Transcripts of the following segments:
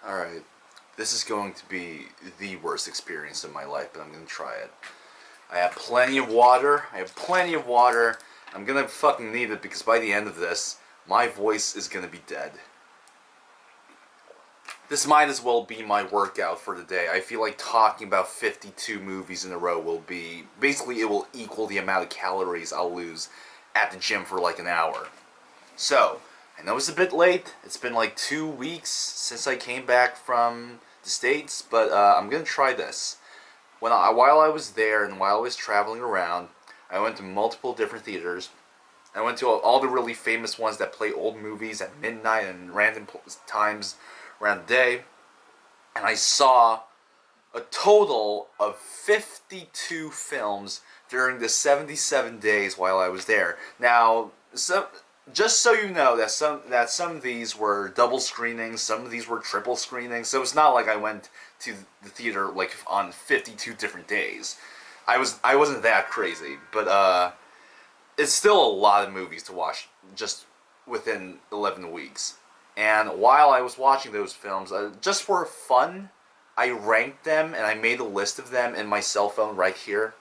Alright, this is going to be the worst experience of my life, but I'm going to try it. I have plenty of water. I'm going to fucking need it because by the end of this, my voice is going to be dead. This might as well be my workout for the day. I feel like talking about 52 movies in a row will be... Basically, it will equal the amount of calories I'll lose at the gym for like an hour. So, I know it's a bit late. It's been like 2 weeks since I came back from the States, but I'm going to try this. While I was there and while I was traveling around, I went to multiple different theaters. I went to all the really famous ones that play old movies at midnight and random times around the day. And I saw a total of 52 films during the 77 days while I was there. Now, just so you know that some of these were double screenings, some of these were triple screenings. So it's not like I went to the theater like on 52 different days. I wasn't that crazy, but it's still a lot of movies to watch just within 11 weeks. And while I was watching those films, just for fun, I ranked them and I made a list of them in my cell phone right here.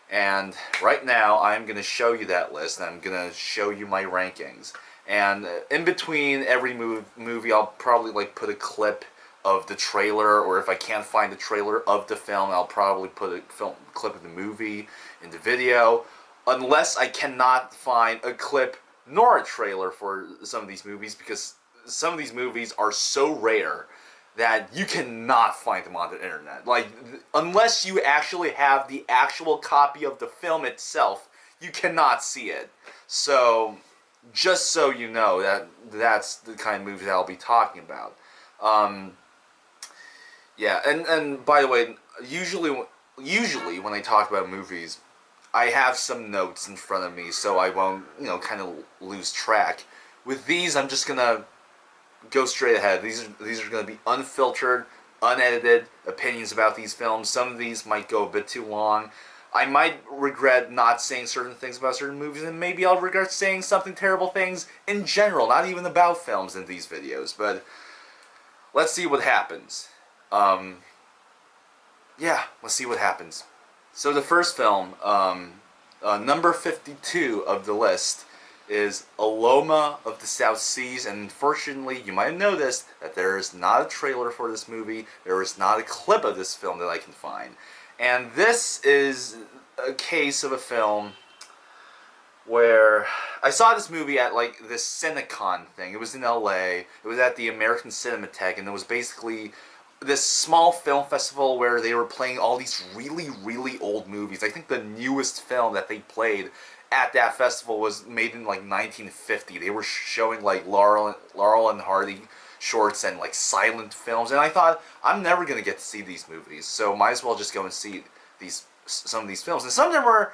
And right now, I'm going to show you that list, and I'm going to show you my rankings. And in between every movie, I'll probably like put a clip of the trailer, or if I can't find the trailer of the film, I'll probably put a clip of the movie in the video. Unless I cannot find a clip nor a trailer for some of these movies, because some of these movies are so rare that you cannot find them on the internet. Like, unless you actually have the actual copy of the film itself, you cannot see it. So, just so you know, that's the kind of movies that I'll be talking about. Yeah, and by the way, usually when I talk about movies, I have some notes in front of me so I won't, kind of lose track. With these, I'm just gonna go straight ahead. These are going to be unfiltered, unedited opinions about these films. Some of these might go a bit too long. I might regret not saying certain things about certain movies, and maybe I'll regret saying something terrible things in general, not even about films in these videos. But let's see what happens. Yeah, let's see what happens. So the first film, number 52 of the list, is Aloma of the South Seas, and unfortunately, you might have noticed that there is not a trailer for this movie, there is not a clip of this film that I can find. And this is a case of a film where I saw this movie at like this Cinecon thing. It was in LA, it was at the American Cinematheque, and it was basically this small film festival where they were playing all these really, really old movies. I think the newest film that they played at that festival was made in like 1950. They were showing like Laurel and Hardy shorts and like silent films, and I thought, I'm never gonna get to see these movies, so might as well just go and see some of these films. And some of them were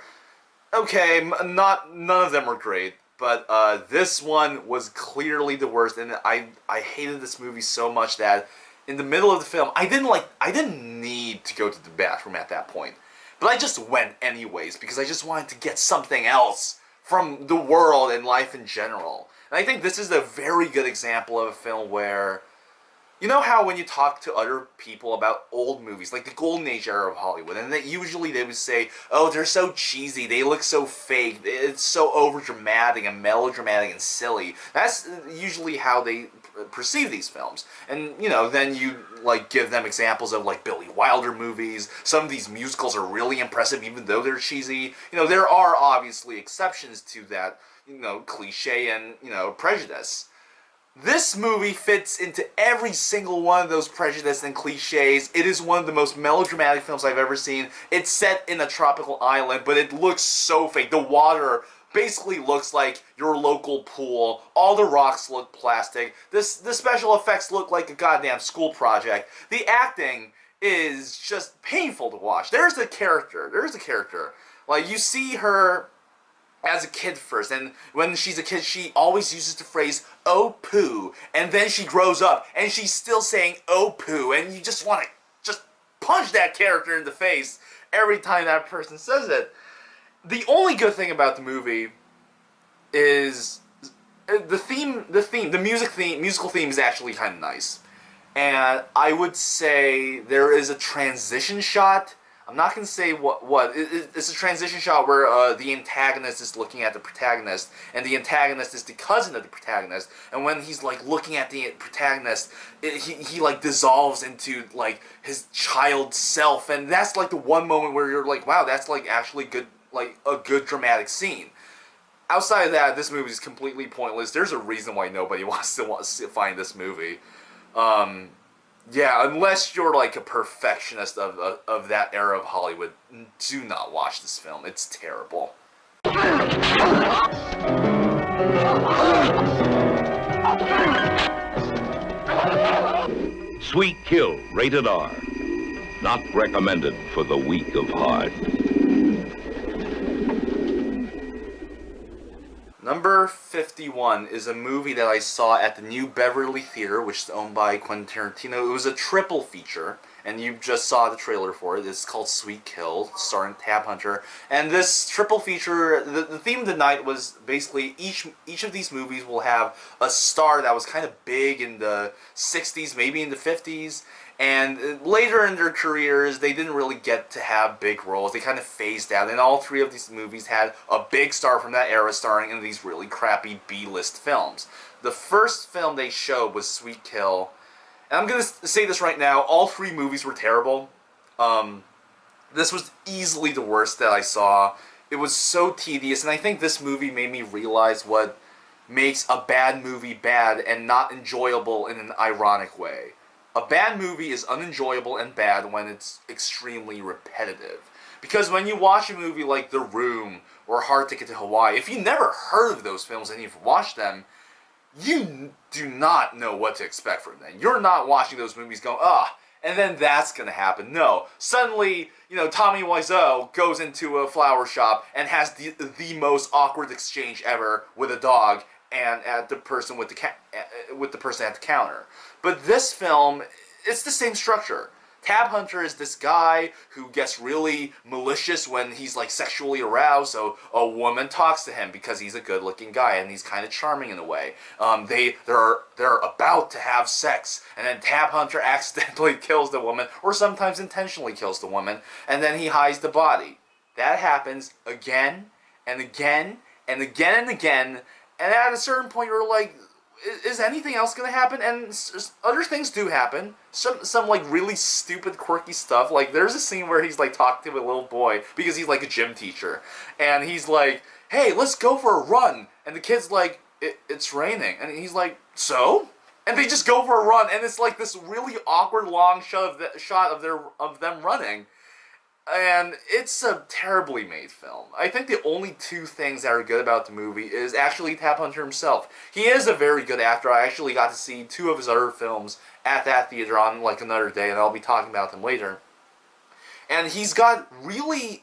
okay, none of them were great, but this one was clearly the worst, and I hated this movie so much that in the middle of the film, I didn't need to go to the bathroom at that point. But I just went anyways, because I just wanted to get something else from the world and life in general. And I think this is a very good example of a film where, you know how when you talk to other people about old movies, like the golden age era of Hollywood, and usually they would say, oh, they're so cheesy, they look so fake, it's so overdramatic and melodramatic and silly. That's usually how they perceive these films. And, then you, like, give them examples of, like, Billy Wilder movies. Some of these musicals are really impressive, even though they're cheesy. There are obviously exceptions to that, cliche and, prejudice. This movie fits into every single one of those prejudices and cliches. It is one of the most melodramatic films I've ever seen. It's set in a tropical island, but it looks so fake. The water basically looks like your local pool. All the rocks look plastic. The special effects look like a goddamn school project. The acting is just painful to watch. There's a character. Like, you see her as a kid first, and when she's a kid, she always uses the phrase, oh poo, and then she grows up, and she's still saying, oh poo, and you just want to just punch that character in the face every time that person says it. The only good thing about the movie is the musical theme is actually kind of nice. And I would say there is a transition shot. I'm not going to say what. It's a transition shot where the antagonist is looking at the protagonist, and the antagonist is the cousin of the protagonist. And when he's like looking at the protagonist, he like dissolves into like his child self, and that's like the one moment where you're like, wow, that's like actually good, like a good dramatic scene. Outside of that, this movie is completely pointless. There's a reason why nobody wants to find this movie. Um, yeah, unless you're like a perfectionist of that era of Hollywood, do not watch this film. It's terrible. Sweet Kill, rated R. Not recommended for the weak of heart. Number 51 is a movie that I saw at the New Beverly Theater, which is owned by Quentin Tarantino. It was a triple feature, and you just saw the trailer for it. It's called Sweet Kill, starring Tab Hunter. And this triple feature, the theme of the night was basically each of these movies will have a star that was kind of big in the 60s, maybe in the 50s. And later in their careers, they didn't really get to have big roles. They kind of phased out. And all three of these movies had a big star from that era starring in these really crappy B-list films. The first film they showed was Sweet Kill. And I'm going to say this right now. All three movies were terrible. This was easily the worst that I saw. It was so tedious. And I think this movie made me realize what makes a bad movie bad and not enjoyable in an ironic way. A bad movie is unenjoyable and bad when it's extremely repetitive. Because when you watch a movie like The Room or Hard Ticket to Hawaii, if you never heard of those films and you've watched them, you do not know what to expect from them. You're not watching those movies going, and then that's going to happen. No. Suddenly, Tommy Wiseau goes into a flower shop and has the most awkward exchange ever with a dog and at the person with the person at the counter. But this film, it's the same structure. Tab Hunter is this guy who gets really malicious when he's like sexually aroused, so a woman talks to him because he's a good-looking guy and he's kind of charming in a way. They're about to have sex, and then Tab Hunter accidentally kills the woman, or sometimes intentionally kills the woman, and then he hides the body. That happens again and again and again and again. And at a certain point, you're like, is anything else going to happen? And other things do happen. Some like really stupid, quirky stuff. Like there's a scene where he's like talking to a little boy because he's like a gym teacher, and he's like, "Hey, let's go for a run." And the kid's like, "It's raining," and he's like, "So?" And they just go for a run, and it's like this really awkward long shot of them running. And it's a terribly made film. I think the only two things that are good about the movie is actually Tab Hunter himself. He is a very good actor. I actually got to see two of his other films at that theater on like another day, and I'll be talking about them later. And he's got really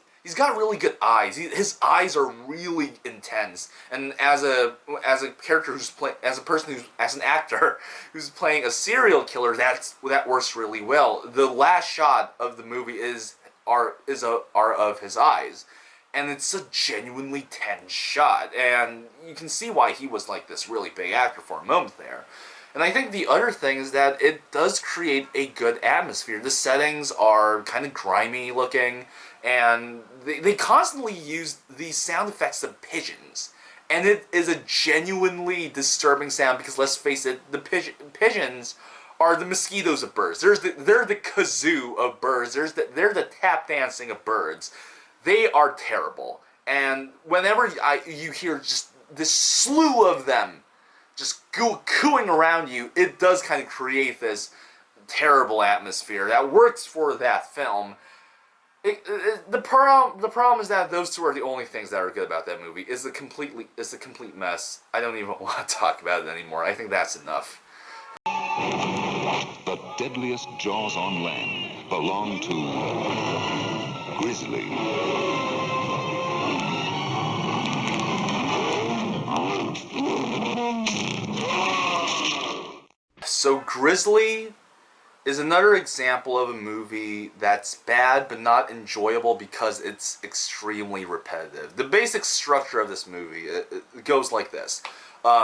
good eyes. His eyes are really intense. And as a character as an actor who's playing a serial killer, that works really well. The last shot of the movie are of his eyes, and it's a genuinely tense shot, and you can see why he was like this really big actor for a moment there. And I think the other thing is that it does create a good atmosphere. The settings are kind of grimy looking, and they constantly use these sound effects of pigeons, and it is a genuinely disturbing sound because, let's face it, the pigeons are the mosquitoes of birds. They're the kazoo of birds. They're the tap dancing of birds. They are terrible. And whenever you hear just this slew of them just cooing around you, it does kind of create this terrible atmosphere that works for that film. The problem is that those two are the only things that are good about that movie. It's a complete mess. I don't even want to talk about it anymore. I think that's enough. The deadliest jaws on land belong to Grizzly. So Grizzly is another example of a movie that's bad but not enjoyable because it's extremely repetitive. The basic structure of this movie it goes like this.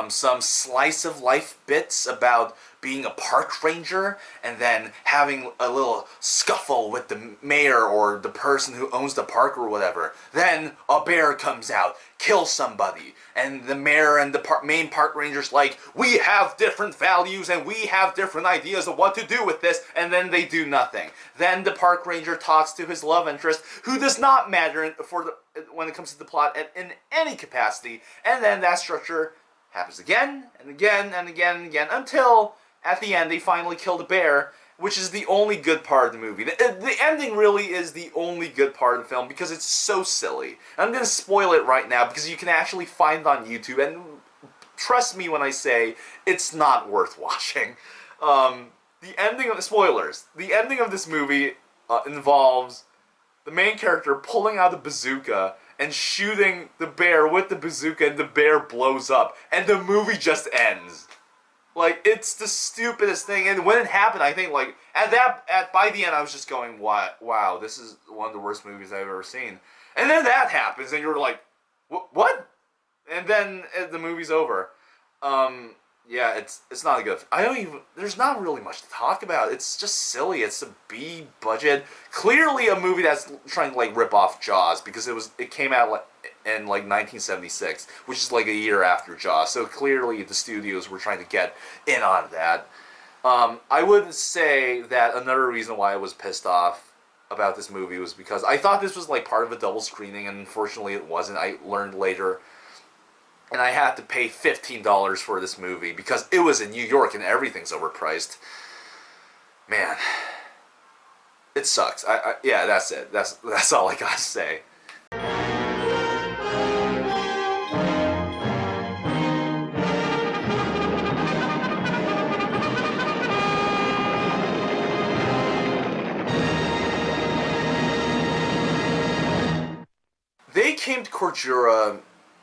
some slice of life bits about being a park ranger and then having a little scuffle with the mayor or the person who owns the park or whatever. Then a bear comes out, kills somebody, and the mayor and the main park ranger's like, we have different values and we have different ideas of what to do with this, and then they do nothing. Then the park ranger talks to his love interest, who does not matter when it comes to the plot in any capacity, and then that structure happens again and again and again and again until at the end they finally kill the bear, which is the only good part of the movie. The ending really is the only good part of the film because it's so silly. I'm going to spoil it right now because you can actually find it on YouTube, and trust me when I say it's not worth watching. The ending of the spoilers. The ending of this movie involves the main character pulling out a bazooka and shooting the bear with the bazooka, and the bear blows up, and the movie just ends. Like, it's the stupidest thing, and when it happened, I think, like, by the end, I was just going, wow, this is one of the worst movies I've ever seen. And then that happens, and you're like, what? And then the movie's over. Yeah, it's not a good. There's not really much to talk about. It's just silly. It's a B budget. Clearly a movie that's trying to like rip off Jaws because it came out in like 1976, which is like a year after Jaws. So clearly the studios were trying to get in on that. I would say that another reason why I was pissed off about this movie was because I thought this was like part of a double screening, and unfortunately it wasn't. I learned later. And I had to pay $15 for this movie because it was in New York and everything's overpriced. Man, it sucks. Yeah, that's it. That's all I gotta say. They Came to Cordura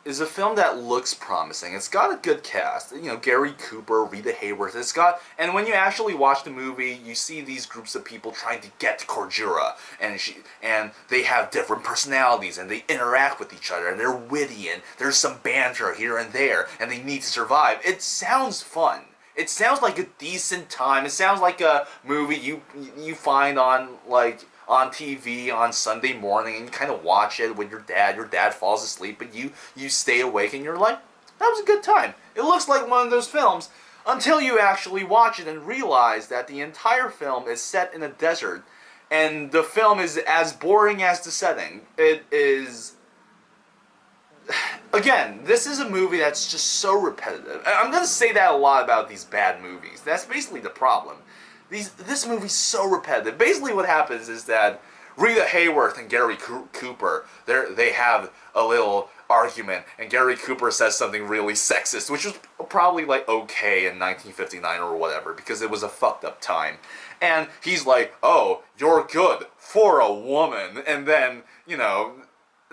is a film that looks promising. It's got a good cast. You know, Gary Cooper, Rita Hayworth. And when you actually watch the movie, you see these groups of people trying to get to Cordura, and they have different personalities, and they interact with each other, and they're witty, and there's some banter here and there, and they need to survive. It sounds fun. It sounds like a decent time. It sounds like a movie you find on TV on Sunday morning, and you kind of watch it with your dad. Your dad falls asleep, but you stay awake, and you're like, that was a good time. It looks like one of those films until you actually watch it and realize that the entire film is set in a desert, and the film is as boring as the setting. It is... Again, this is a movie that's just so repetitive. I'm going to say that a lot about these bad movies. That's basically the problem. This movie's so repetitive. Basically what happens is that Rita Hayworth and Gary Cooper, they have a little argument, and Gary Cooper says something really sexist, which was probably like okay in 1959 or whatever, because it was a fucked up time. And he's like, oh, you're good for a woman. And then, you know,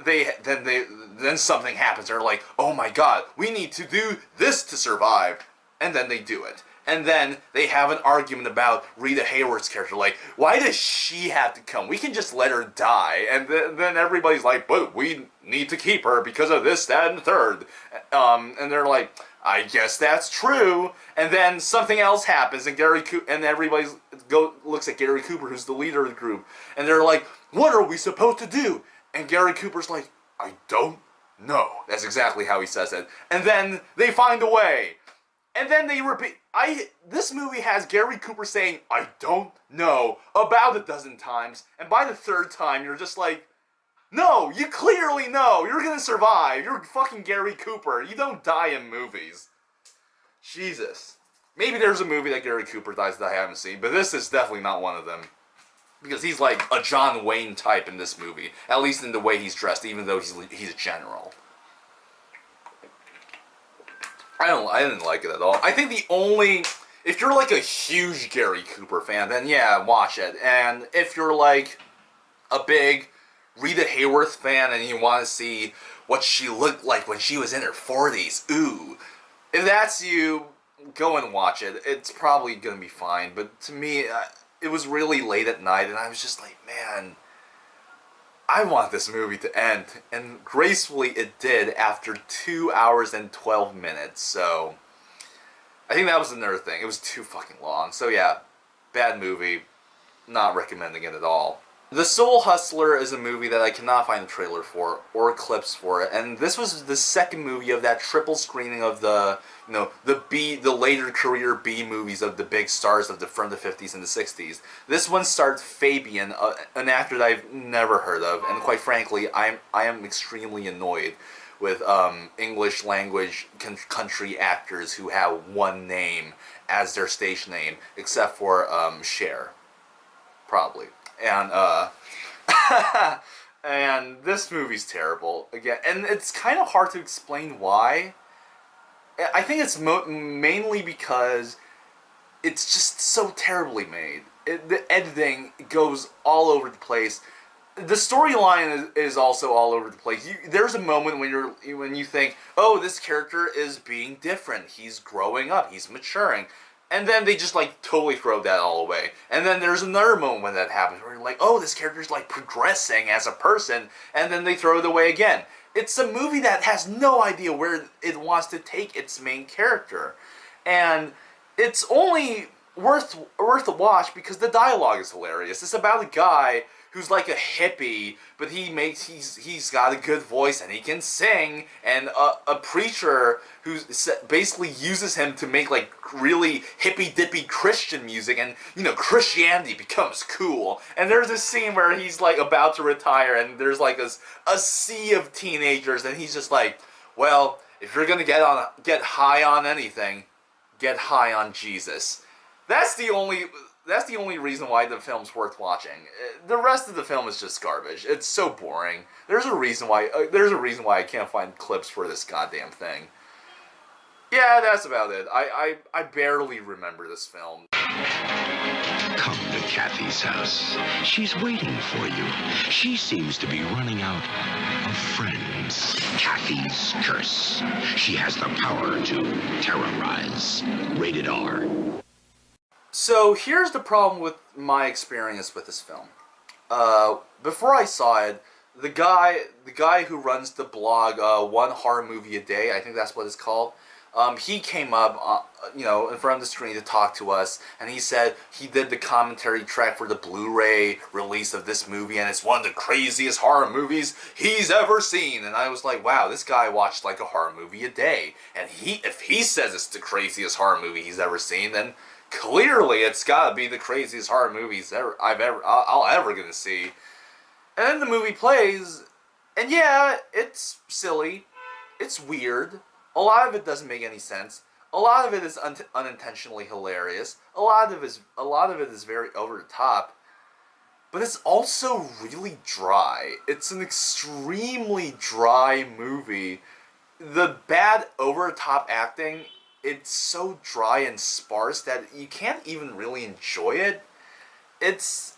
then something happens. They're like, oh my god, we need to do this to survive. And then they do it. And then they have an argument about Rita Hayworth's character, like, why does she have to come? We can just let her die. And then everybody's like, but we need to keep her because of this, that, and the third. And they're like, I guess that's true. And then something else happens, and everybody looks at Gary Cooper, who's the leader of the group, and they're like, what are we supposed to do? And Gary Cooper's like, I don't know. That's exactly how he says it. And then they find a way. And then they repeat. This movie has Gary Cooper saying, I don't know, about a dozen times. And by the third time, you're just like, no, you clearly know. You're gonna survive. You're fucking Gary Cooper. You don't die in movies. Jesus. Maybe there's a movie that Gary Cooper dies that I haven't seen, but this is definitely not one of them. Because he's like a John Wayne type in this movie. At least in the way he's dressed, even though he's a general. I didn't like it at all. I think if you're like a huge Gary Cooper fan, then yeah, watch it. And if you're like a big Rita Hayworth fan and you want to see what she looked like when she was in her 40s, ooh. If that's you, go and watch it. It's probably going to be fine. But to me, it was really late at night, and I was just like, man, I want this movie to end, and gracefully it did after 2 hours and 12 minutes, so I think that was another thing. It was too fucking long. So yeah, bad movie, not recommending it at all. The Soul Hustler is a movie that I cannot find a trailer for or clips for it, and this was the second movie of that triple screening of the, you know, the later career B movies of the big stars of from the 50s and the 60s. This one starred Fabian, an actor that I've never heard of, and quite frankly, I am extremely annoyed with English language country actors who have one name as their stage name, except for Cher, probably. And and this movie's terrible again, and it's kind of hard to explain why. I think it's mainly because it's just so terribly made. The editing goes all over the place. The storyline is also all over the place. There's a moment when you think, oh, this character is being different. He's growing up. He's maturing. And then they just, like, totally throw that all away. And then there's another moment when that happens, where you're like, oh, this character's, like, progressing as a person, and then they throw it away again. It's a movie that has no idea where it wants to take its main character. And it's only worth a watch because the dialogue is hilarious. It's about a guy who's like a hippie, but he's got a good voice and he can sing, and a preacher who basically uses him to make like really hippy dippy Christian music, and you know, Christianity becomes cool. And there's a scene where he's like about to retire, and there's like a sea of teenagers, and he's just like, well, if you're gonna get high on anything, get high on Jesus. That's the only reason why the film's worth watching. The rest of the film is just garbage. It's so boring. There's a reason why I can't find clips for this goddamn thing. Yeah, that's about it. I barely remember this film. Come to Kathy's house. She's waiting for you. She seems to be running out of friends. Kathy's curse. She has the power to terrorize. Rated R. So here's the problem with my experience with this film. Before I saw it, the guy who runs the blog One Horror Movie a Day, I think that's what it's called, he came up, you know, in front of the screen to talk to us, and he said he did the commentary track for the Blu-ray release of this movie, and it's one of the craziest horror movies he's ever seen. And I was like, wow, this guy watched like a horror movie a day, and if he says it's the craziest horror movie he's ever seen, then clearly it's gotta be the craziest horror movies I'll ever gonna see. And then the movie plays, and yeah, it's silly, it's weird, a lot of it doesn't make any sense, a lot of it is unintentionally hilarious, a lot of it is very over the top, but it's also really dry. It's an extremely dry movie. The bad over the top acting, it's so dry and sparse that you can't even really enjoy it. It's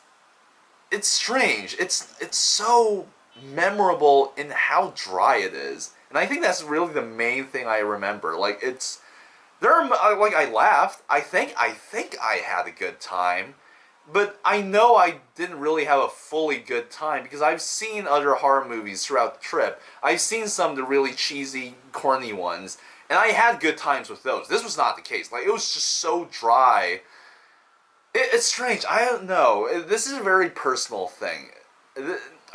strange. It's so memorable in how dry it is, and I think that's really the main thing I remember. Like I laughed. I think I had a good time, but I know I didn't really have a fully good time because I've seen other horror movies throughout the trip. I've seen some of the really cheesy, corny ones, and I had good times with those. This was not the case. Like, it was just so dry. It's strange. I don't know. This is a very personal thing.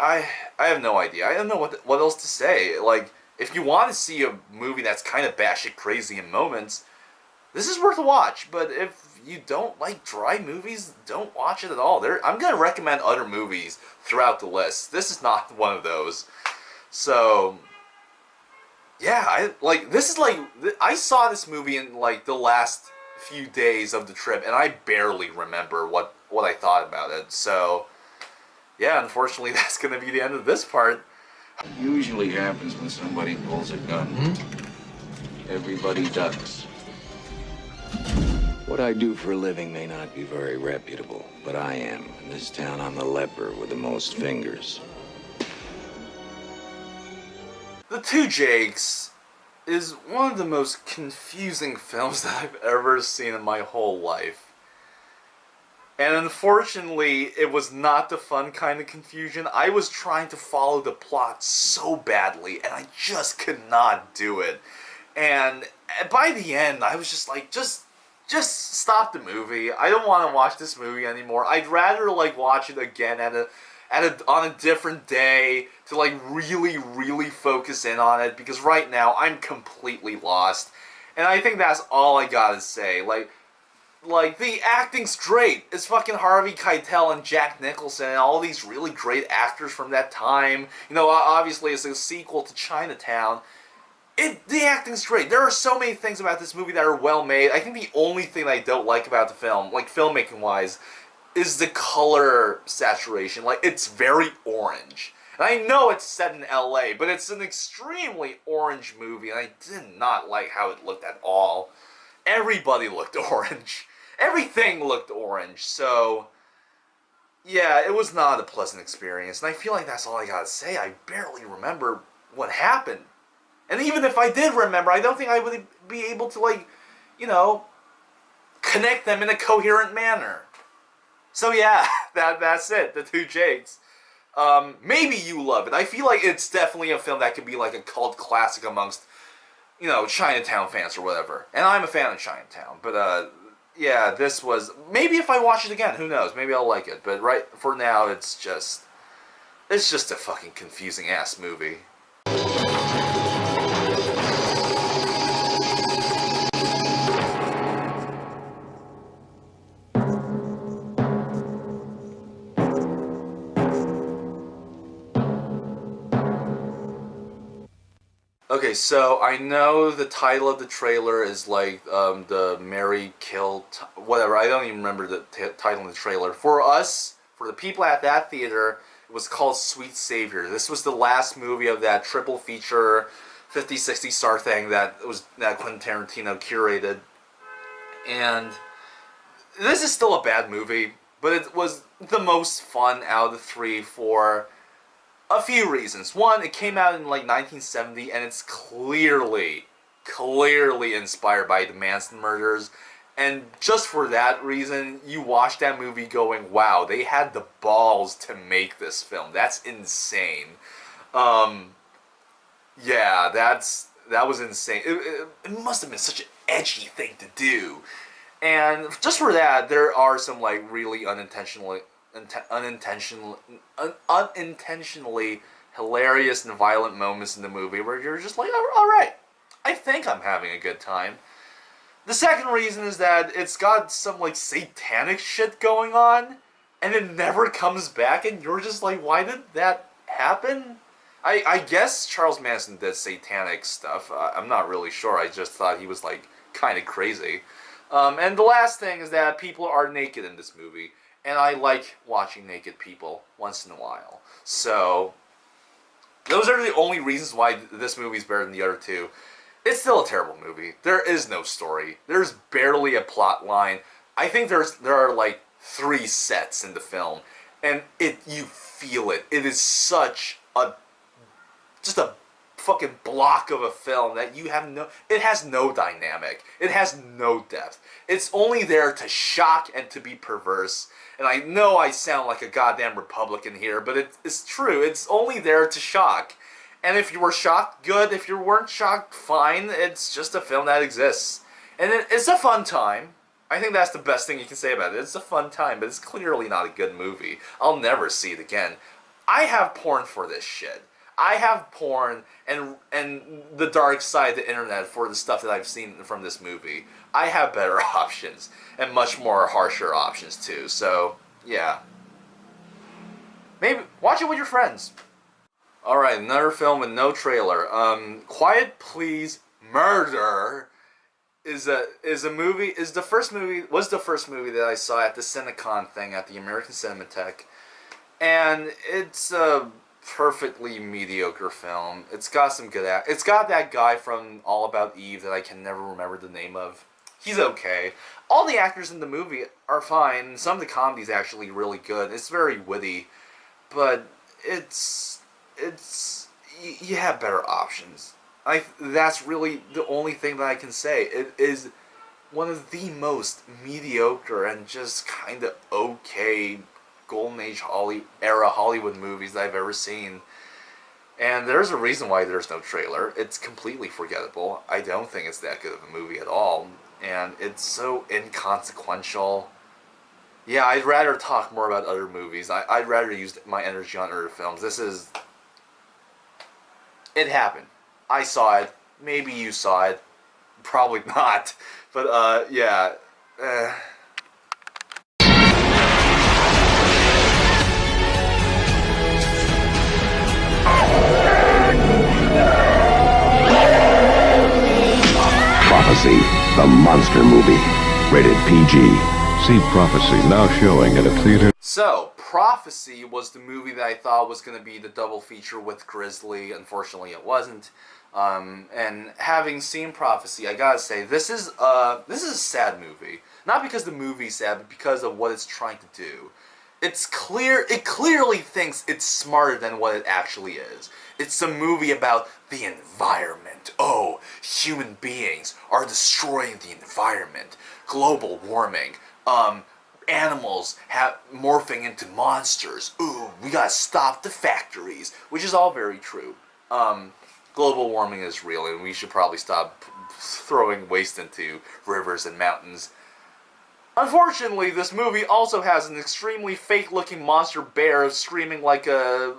I have no idea. I don't know what else to say. Like, if you want to see a movie that's kind of batshit crazy in moments, this is worth a watch. But if you don't like dry movies, don't watch it at all. I'm going to recommend other movies throughout the list. This is not one of those. So yeah, I saw this movie in like the last few days of the trip, and I barely remember what I thought about it. So yeah, unfortunately, that's gonna be the end of this part. Usually happens when somebody pulls a gun. Everybody ducks. What I do for a living may not be very reputable, but I am. In this town, I'm the leper with the most fingers. The Two Jakes is one of the most confusing films that I've ever seen in my whole life. And unfortunately, it was not the fun kind of confusion. I was trying to follow the plot so badly, and I just could not do it. And by the end, I was just like, just stop the movie. I don't want to watch this movie anymore. I'd rather like watch it again on a different day to like really focus in on it, because right now I'm completely lost. And I think that's all I gotta say. Like, the acting's great. It's fucking Harvey Keitel and Jack Nicholson and all these really great actors from that time. You know, obviously it's a sequel to Chinatown. The acting's great. There are so many things about this movie that are well made. I think the only thing I don't like about the film, like filmmaking-wise, is the color saturation. Like, it's very orange. And I know it's set in LA, but it's an extremely orange movie, and I did not like how it looked at all. Everybody looked orange. Everything looked orange, so yeah, it was not a pleasant experience, and I feel like that's all I gotta say. I barely remember what happened. And even if I did remember, I don't think I would be able to, like, you know, connect them in a coherent manner. So yeah, that's it, the two Jakes. Maybe you love it. I feel like it's definitely a film that could be like a cult classic amongst, you know, Chinatown fans or whatever. And I'm a fan of Chinatown, but yeah, this was, maybe if I watch it again, who knows, maybe I'll like it. But right for now, it's just a fucking confusing ass movie. Okay, so I know the title of the trailer is like the Mary Kill, whatever. I don't even remember the title of the trailer. For us, for the people at that theater, it was called Sweet Savior. This was the last movie of that triple feature, 50, 60 star thing that Quentin Tarantino curated. And this is still a bad movie, but it was the most fun out of the three for a few reasons. One, it came out in like 1970, and it's clearly inspired by the Manson murders. And just for that reason, you watch that movie going, wow, they had the balls to make this film. That's insane. Yeah, that was insane. It must have been such an edgy thing to do. And just for that, there are some like really unintentionally hilarious and violent moments in the movie where you're just like, all right, I think I'm having a good time. The second reason is that it's got some like satanic shit going on, and it never comes back, and you're just like, why did that happen? I guess Charles Manson did satanic stuff. I'm not really sure. I just thought he was like kind of crazy. And the last thing is that people are naked in this movie. And I like watching naked people once in a while. So, those are the only reasons why this movie is better than the other two. It's still a terrible movie. There is no story. There's barely a plot line. I think there are like 3 sets in the film. And you feel it. It is such just a fucking block of a film that it has no dynamic. It has no depth. It's only there to shock and to be perverse. And I know I sound like a goddamn Republican here, but it's true. It's only there to shock. And if you were shocked, good. If you weren't shocked, fine. It's just a film that exists. And it's a fun time. I think that's the best thing you can say about it. It's a fun time, but it's clearly not a good movie. I'll never see it again. I have porn for this shit. I have porn and the dark side of the internet for the stuff that I've seen from this movie. I have better options, and much more harsher options too, so, yeah. Maybe watch it with your friends. Alright, another film with no trailer. Quiet Please Murder was the first movie that I saw at the Cinecon thing at the American Cinematheque. And it's a perfectly mediocre film. It's got some good it's got that guy from All About Eve that I can never remember the name of. He's okay. All the actors in the movie are fine. Some of the comedy's actually really good. It's very witty, but you have better options. That's really the only thing that I can say. It is one of the most mediocre and just kind of okay golden age era Hollywood movies that I've ever seen. And there's a reason why there's no trailer. It's completely forgettable. I don't think it's that good of a movie at all. And it's so inconsequential. Yeah, I'd rather talk more about other movies. I'd rather use my energy on other films. It happened. I saw it. Maybe you saw it. Probably not. But, yeah. Prophecy, the monster movie. Rated PG. See Prophecy, now showing at a theater. So, Prophecy was the movie that I thought was going to be the double feature with Grizzly. Unfortunately, it wasn't. And having seen Prophecy, I gotta say, this is a sad movie. Not because the movie's sad, but because of what it's trying to do. It clearly thinks it's smarter than what it actually is. It's a movie about the environment. Oh, human beings are destroying the environment. Global warming. Animals morphing into monsters. Ooh, we gotta stop the factories. Which is all very true. Global warming is real, and we should probably stop throwing waste into rivers and mountains. Unfortunately, this movie also has an extremely fake-looking monster bear screaming like an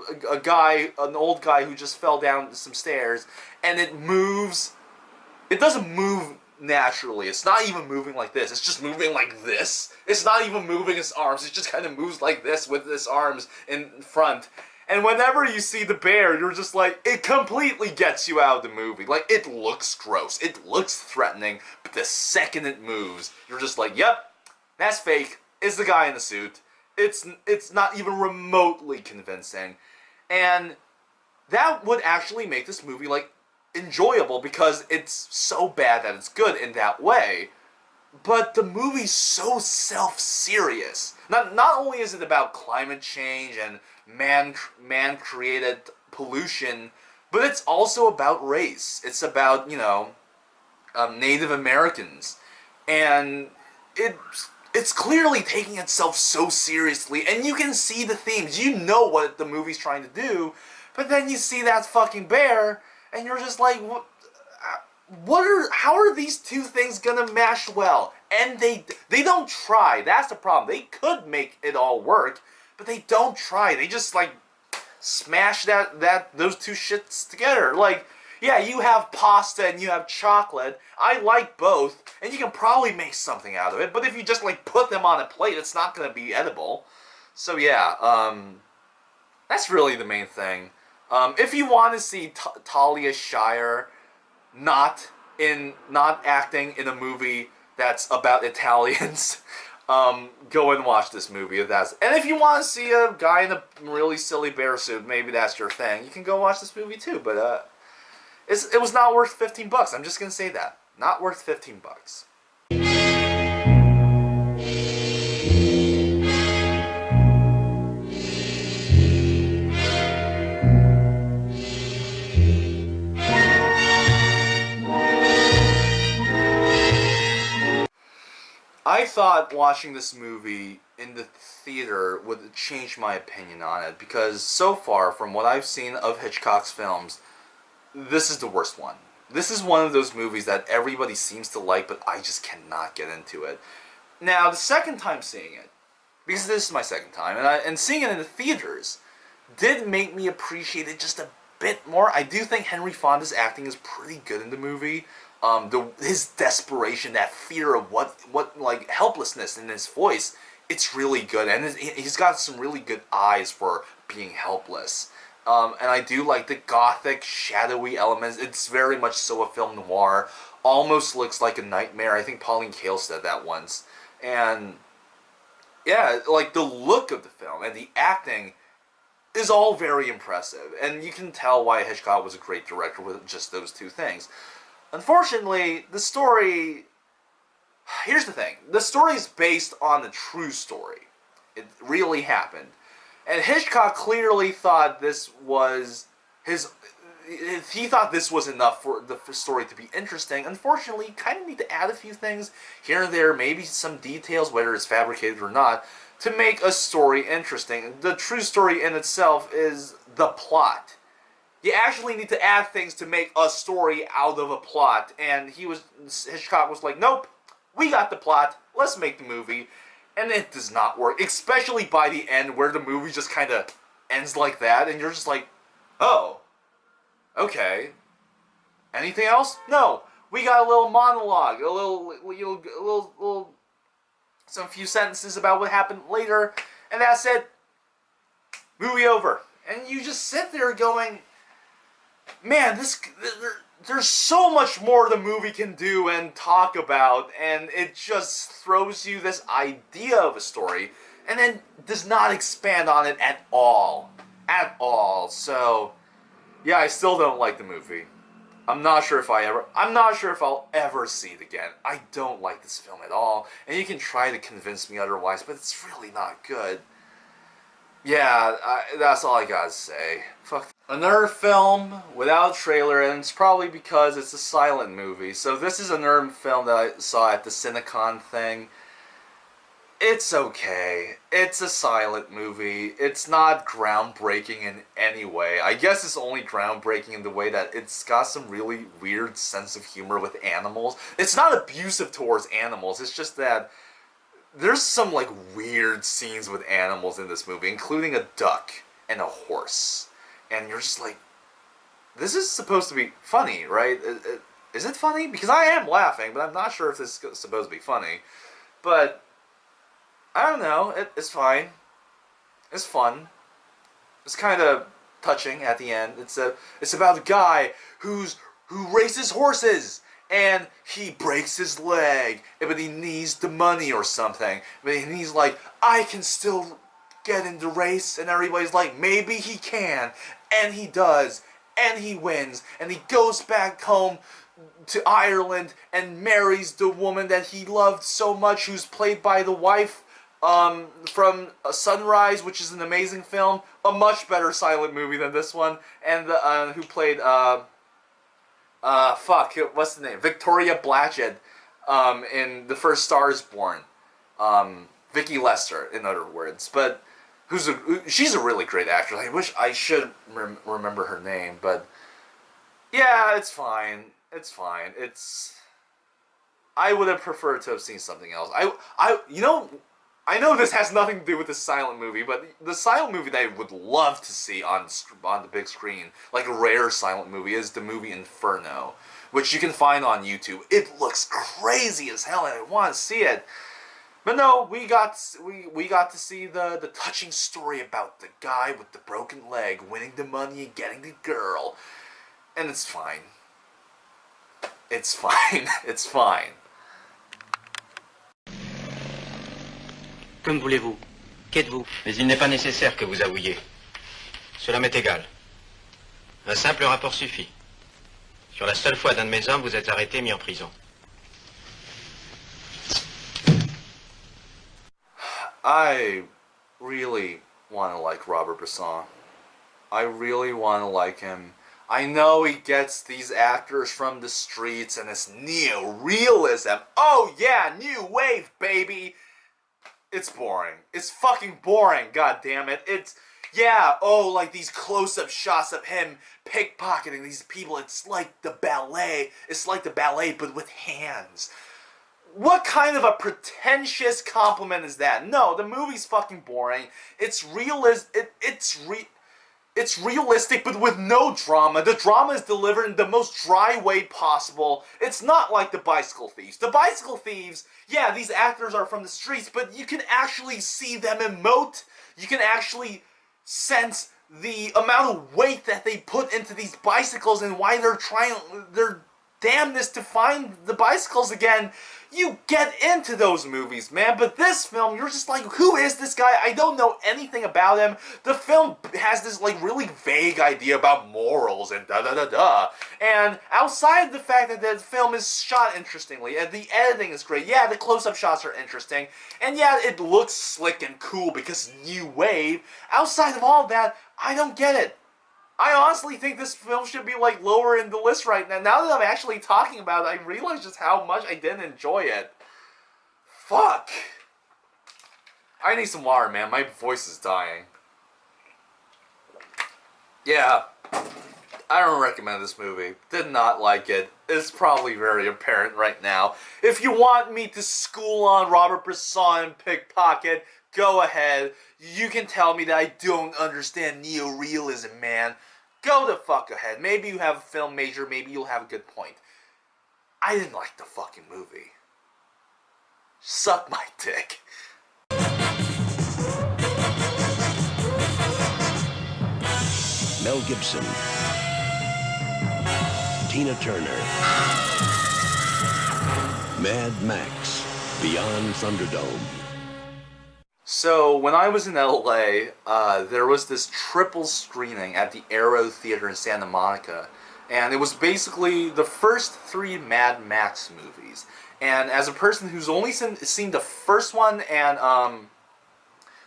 old guy who just fell down some stairs, and it moves. It doesn't move naturally. It's not even moving like this. It's just moving like this. It's not even moving its arms. It just kind of moves like this with its arms in front. And whenever you see the bear, you're just like, it completely gets you out of the movie. Like, it looks gross. It looks threatening. But the second it moves, you're just like, yep, that's fake. It's the guy in the suit. It's not even remotely convincing. And that would actually make this movie, like, enjoyable because it's so bad that it's good in that way. But the movie's so self-serious. Not only is it about climate change and man-created pollution, but it's also about race. It's about, Native Americans. And it's clearly taking itself so seriously, and you can see the themes. You know what the movie's trying to do, but then you see that fucking bear, and you're just like, how are these two things gonna mash well? And they don't try. That's the problem. They could make it all work, but they don't try. They just like smash those two shits together. Like, yeah, you have pasta and you have chocolate. I like both, and you can probably make something out of it. But if you just like put them on a plate, it's not gonna be edible. So yeah, that's really the main thing. If you want to see Talia Shire not acting in a movie that's about Italians, go and watch this movie. And if you want to see a guy in a really silly bear suit, maybe that's your thing. You can go watch this movie too. But it was not worth $15. I'm just gonna say that, not worth $15. I thought watching this movie in the theater would change my opinion on it, because so far, from what I've seen of Hitchcock's films, this is the worst one. This is one of those movies that everybody seems to like, but I just cannot get into it. Now, the second time seeing it, because this is my second time, and seeing it in the theaters, did make me appreciate it just a bit more. I do think Henry Fonda's acting is pretty good in the movie. His desperation, that fear of what like helplessness in his voice, it's really good, and he's got some really good eyes for being helpless. And I do like the gothic, shadowy elements. It's very much so a film noir. Almost looks like a nightmare. I think Pauline Kael said that once. And yeah, like the look of the film and the acting is all very impressive. And you can tell why Hitchcock was a great director with just those two things. Unfortunately, the story... Here's the thing. The story is based on a true story. It really happened. And Hitchcock clearly thought this was he thought this was enough for the story to be interesting. Unfortunately, you kind of need to add a few things here and there, maybe some details, whether it's fabricated or not, to make a story interesting. The true story in itself is the plot. You actually need to add things to make a story out of a plot, and Hitchcock was like, nope, we got the plot, let's make the movie, and it does not work, especially by the end, where the movie just kind of ends like that, and you're just like, oh, okay. Anything else? No. We got a little monologue, some few sentences about what happened later, and that's it. Movie over. And you just sit there going, man, there's so much more the movie can do and talk about, and it just throws you this idea of a story, and then does not expand on it at all. At all. So, yeah, I still don't like the movie. I'm not sure if I'll ever see it again. I don't like this film at all, and you can try to convince me otherwise, but it's really not good. Yeah, that's all I gotta say. Fuck. Another film without a trailer, and it's probably because it's a silent movie. So this is another film that I saw at the Cinecon thing. It's okay. It's a silent movie. It's not groundbreaking in any way. I guess it's only groundbreaking in the way that it's got some really weird sense of humor with animals. It's not abusive towards animals. It's just that there's some like weird scenes with animals in this movie, including a duck and a horse. And you're just like, this is supposed to be funny, right? Is it funny? Because I am laughing, but I'm not sure if this is supposed to be funny. But I don't know. It's fine. It's fun. It's kind of touching at the end. It's about a guy who races horses, and he breaks his leg, but he needs the money or something. But he's like, I can still get in the race, and everybody's like, maybe he can, and he does, and he wins, and he goes back home to Ireland and marries the woman that he loved so much, who's played by the wife from Sunrise, which is an amazing film, a much better silent movie than this one, and who played what's the name? Victoria Blatchett in The First Star Is Born. Vicky Lester, in other words, but she's a really great actress. I wish I should remember her name, but yeah, it's fine. It's fine. I would have preferred to have seen something else. I know this has nothing to do with the silent movie, but the silent movie that I would love to see on the big screen, like a rare silent movie, is the movie Inferno, which you can find on YouTube. It looks crazy as hell, and I want to see it. But no, we got to see the touching story about the guy with the broken leg winning the money and getting the girl, and it's fine. It's fine. It's fine. Comme voulez-vous. Qu'êtes-vous? Mais il n'est pas nécessaire que vous avouiez. Cela m'est égal. Un simple rapport suffit. Sur la seule fois d'un de mes hommes, vous êtes arrêté, mis en prison. I really want to like Robert Bresson. I really want to like him. I know he gets these actors from the streets and it's neo-realism. Oh yeah, new wave, baby! It's boring. It's fucking boring, god damn it. Like these close-up shots of him pickpocketing these people. It's like the ballet. It's like the ballet, but with hands. What kind of a pretentious compliment is that? No, the movie's fucking boring. It's realistic, but with no drama. The drama is delivered in the most dry way possible. It's not like The Bicycle Thieves. The Bicycle Thieves, yeah, these actors are from the streets, but you can actually see them emote. You can actually sense the amount of weight that they put into these bicycles and why they're trying their damnness to find the bicycles again. You get into those movies, man, but this film, you're just like, who is this guy? I don't know anything about him. The film has this, like, really vague idea about morals and da-da-da-da. And outside the fact that the film is shot interestingly, and the editing is great, yeah, the close-up shots are interesting, and yeah, it looks slick and cool because new wave. Outside of all that, I don't get it. I honestly think this film should be like lower in the list right now. Now that I'm actually talking about it, I realize just how much I didn't enjoy it. Fuck. I need some water, man. My voice is dying. Yeah. I don't recommend this movie. Did not like it. It's probably very apparent right now. If you want me to school on Robert Bresson and Pickpocket, go ahead. You can tell me that I don't understand neorealism, man. Go the fuck ahead. Maybe you have a film major, maybe you'll have a good point. I didn't like the fucking movie. Suck my dick. Mel Gibson, Tina Turner, Mad Max, Beyond Thunderdome. So, when I was in LA, there was this triple screening at the Aero Theater in Santa Monica. And it was basically the first 3 Mad Max movies. And as a person who's only seen the first one and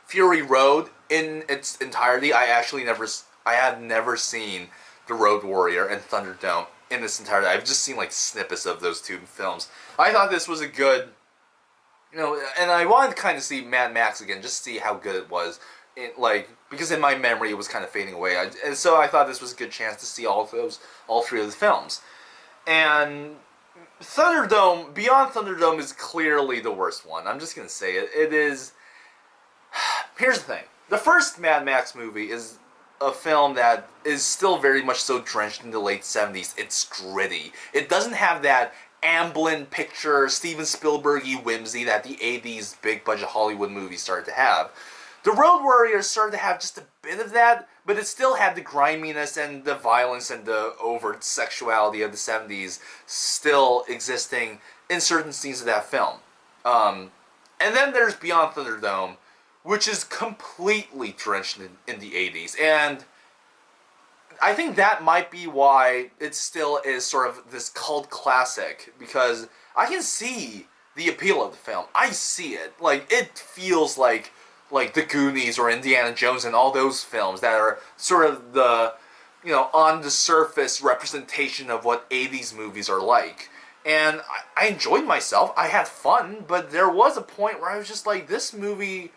Fury Road in its entirety, I had never seen The Road Warrior and Thunderdome in its entirety. I've just seen like snippets of those 2 films. I thought this was a good, and I wanted to kind of see Mad Max again, just to see how good it was. Because in my memory it was kind of fading away. And so I thought this was a good chance to see all 3 of the films. And Thunderdome, Beyond Thunderdome is clearly the worst one. I'm just going to say it. It is... Here's the thing. The first Mad Max movie is a film that is still very much so drenched in the late 70s. It's gritty. It doesn't have that Amblin picture, Steven Spielberg-y whimsy that the 80s big budget Hollywood movies started to have. The Road Warrior started to have just a bit of that, but it still had the griminess and the violence and the overt sexuality of the 70s still existing in certain scenes of that film. And then there's Beyond Thunderdome, which is completely drenched in the 80s. And I think that might be why it still is sort of this cult classic, because I can see the appeal of the film. I see it. Like, it feels like The Goonies or Indiana Jones and all those films that are sort of the, on the surface representation of what 80s movies are like. And I enjoyed myself. I had fun, but there was a point where I was just like, this movie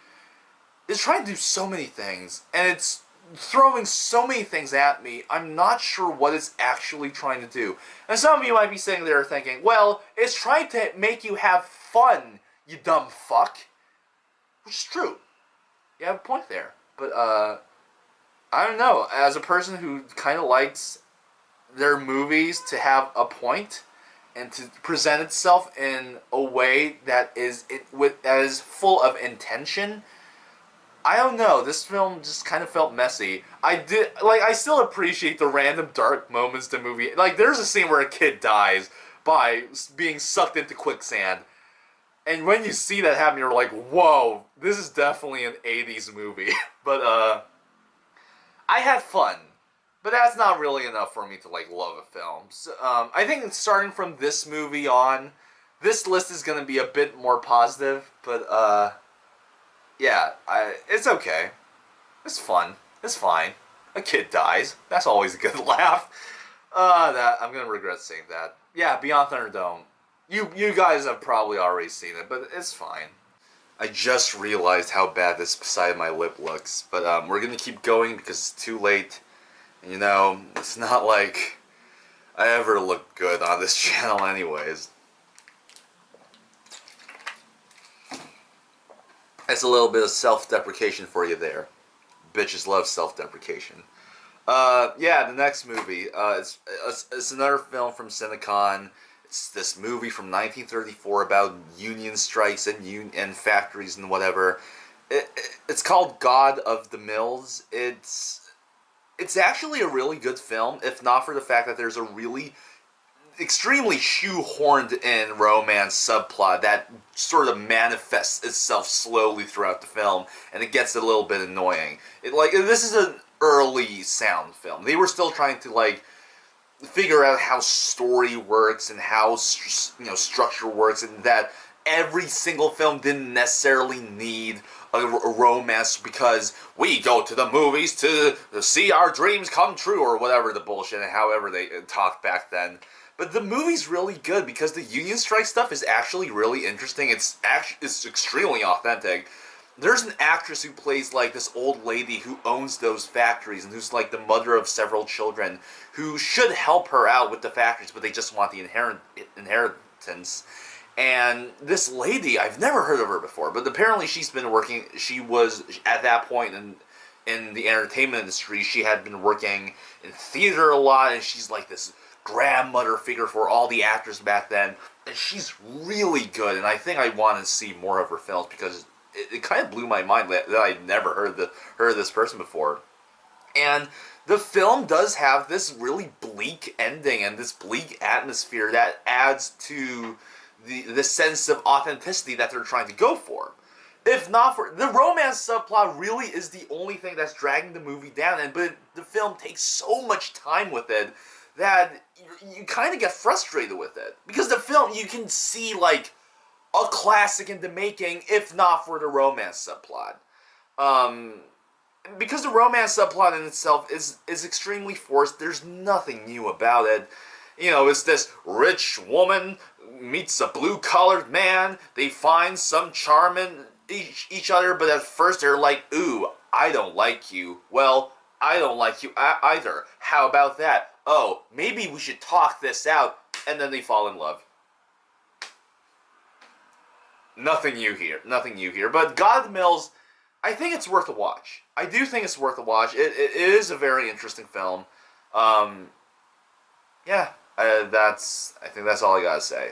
is trying to do so many things, and it's throwing so many things at me, I'm not sure what it's actually trying to do. And some of you might be sitting there thinking, well, it's trying to make you have fun, you dumb fuck. Which is true. You have a point there. But, I don't know. As a person who kind of likes their movies to have a point and to present itself in a way that is full of intention, I don't know. This film just kind of felt messy. I still appreciate the random dark moments in the movie. Like, there's a scene where a kid dies by being sucked into quicksand. And when you see that happen, you're like, whoa, this is definitely an 80s movie. But, I had fun. But that's not really enough for me to, love a film. So, I think starting from this movie on, this list is going to be a bit more positive. But, yeah, it's okay. It's fun. It's fine. A kid dies. That's always a good laugh. I'm gonna regret saying that. Yeah, Beyond Thunderdome. You guys have probably already seen it, but it's fine. I just realized how bad this side of my lip looks, but we're gonna keep going because it's too late. And, it's not like I ever look good on this channel anyways. That's a little bit of self-deprecation for you there. Bitches love self-deprecation. Yeah, the next movie. It's another film from Cinecon. It's this movie from 1934 about union strikes and factories and whatever. It's called God of the Mills. It's actually a really good film, if not for the fact that there's a really extremely shoehorned in romance subplot that sort of manifests itself slowly throughout the film, and it gets a little bit annoying. This is an early sound film. They were still trying to figure out how story works and how structure works, and that every single film didn't necessarily need a romance because we go to the movies to see our dreams come true or whatever the bullshit and however they talked back then. But the movie's really good because the union strike stuff is actually really interesting. It's extremely authentic. There's an actress who plays like this old lady who owns those factories and who's like the mother of several children who should help her out with the factories, but they just want the inheritance. And this lady, I've never heard of her before, but apparently she's been working, she was, at that point in the entertainment industry, she had been working in theater a lot, and she's like this grandmother figure for all the actors back then, and she's really good, and I think I want to see more of her films, because it kind of blew my mind that I'd never heard of this person before. And the film does have this really bleak ending and this bleak atmosphere that adds to the sense of authenticity that they're trying to go for. If not for the romance subplot, really is the only thing that's dragging the movie down. But the film takes so much time with it that you kind of get frustrated with it, because the film, you can see like a classic in the making, if not for the romance subplot. Because the romance subplot in itself is extremely forced. There's nothing new about it. You know, it's this rich woman meets a blue-collared man. They find some charm in each other, but at first they're like, ooh, I don't like you. Well, I don't like you either. How about that? Oh, maybe we should talk this out. And then they fall in love. Nothing new here. Nothing new here. But God of the Mills, I think it's worth a watch. I do think it's worth a watch. It is a very interesting film. Yeah, I think that's all I gotta say.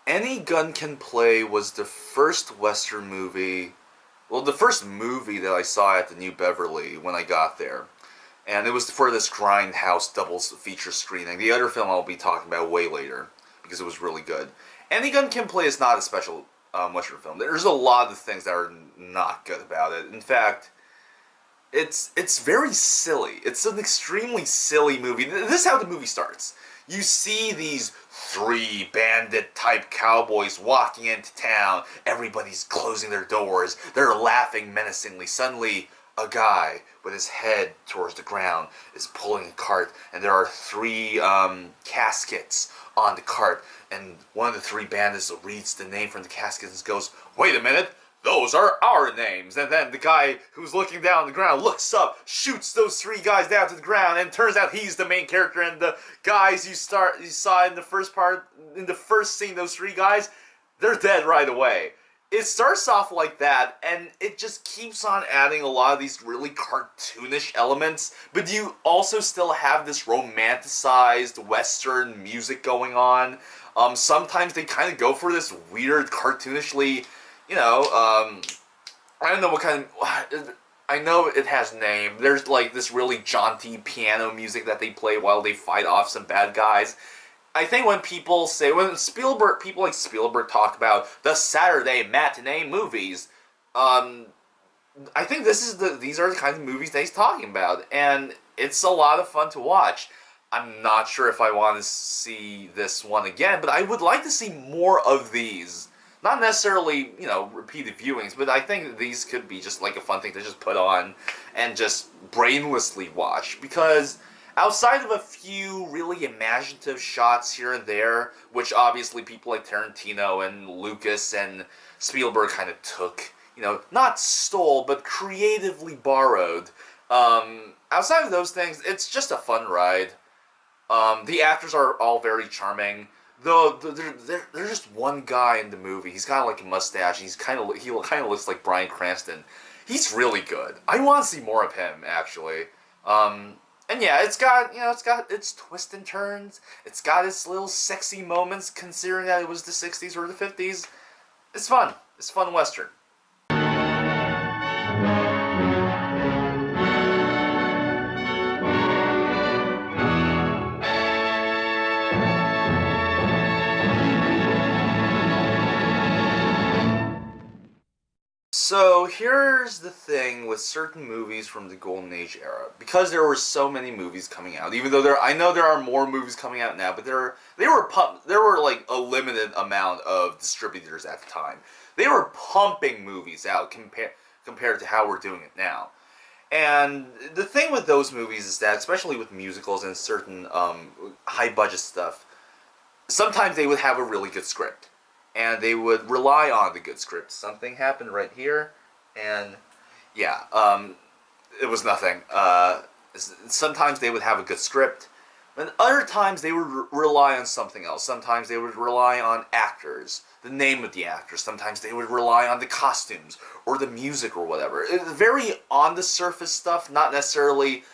Any Gun Can Play was the first Western movie, well, the first movie that I saw at the New Beverly when I got there. And it was for this Grindhouse double feature screening. The other film I'll be talking about way later, because it was really good. Any Gun Can Play is not a special Western film. There's a lot of things that are not good about it. In fact, it's very silly. It's an extremely silly movie. This is how the movie starts. You see these 3 bandit-type cowboys walking into town. Everybody's closing their doors. They're laughing menacingly. Suddenly, a guy with his head towards the ground is pulling a cart, and there are 3 caskets on the cart. And one of the 3 bandits reads the name from the caskets and goes, "Wait a minute! Those are our names." And then the guy who's looking down on the ground looks up, shoots those 3 guys down to the ground, and turns out he's the main character. And the guys you saw in the first scene, those 3 guys, they're dead right away. It starts off like that, and it just keeps on adding a lot of these really cartoonish elements, but you also still have this romanticized Western music going on. Sometimes they kind of go for this weird, cartoonishly, you know, I don't know what kind of, I know it has name. There's like this really jaunty piano music that they play while they fight off some bad guys. I think when people like Spielberg talk about the Saturday matinee movies, I think these are the kinds of movies that he's talking about, and it's a lot of fun to watch. I'm not sure if I want to see this one again, but I would like to see more of these. Not necessarily, you know, repeated viewings, but I think these could be just like a fun thing to just put on and just brainlessly watch, because outside of a few really imaginative shots here and there, which obviously people like Tarantino and Lucas and Spielberg kind of took, you know, not stole, but creatively borrowed. Outside of those things, it's just a fun ride. The actors are all very charming. Though there's just one guy in the movie. He's got like a mustache. He kind of looks like Bryan Cranston. He's really good. I want to see more of him, actually. And yeah, it's got its twists and turns. It's got its little sexy moments, considering that it was the 60s or the 50s. It's fun. It's a fun Western. So here's the thing with certain movies from the Golden Age era, because there were so many movies coming out. Even though I know there are more movies coming out now, but there were like a limited amount of distributors at the time. They were pumping movies out compared to how we're doing it now. And the thing with those movies is that, especially with musicals and certain high budget stuff, sometimes they would have a really good script. And they would rely on the good script. Something happened right here, and yeah, it was nothing. Sometimes they would have a good script, and other times they would rely on something else. Sometimes they would rely on actors, the name of the actors. Sometimes they would rely on the costumes, or the music, or whatever. Very on-the-surface stuff, not necessarily...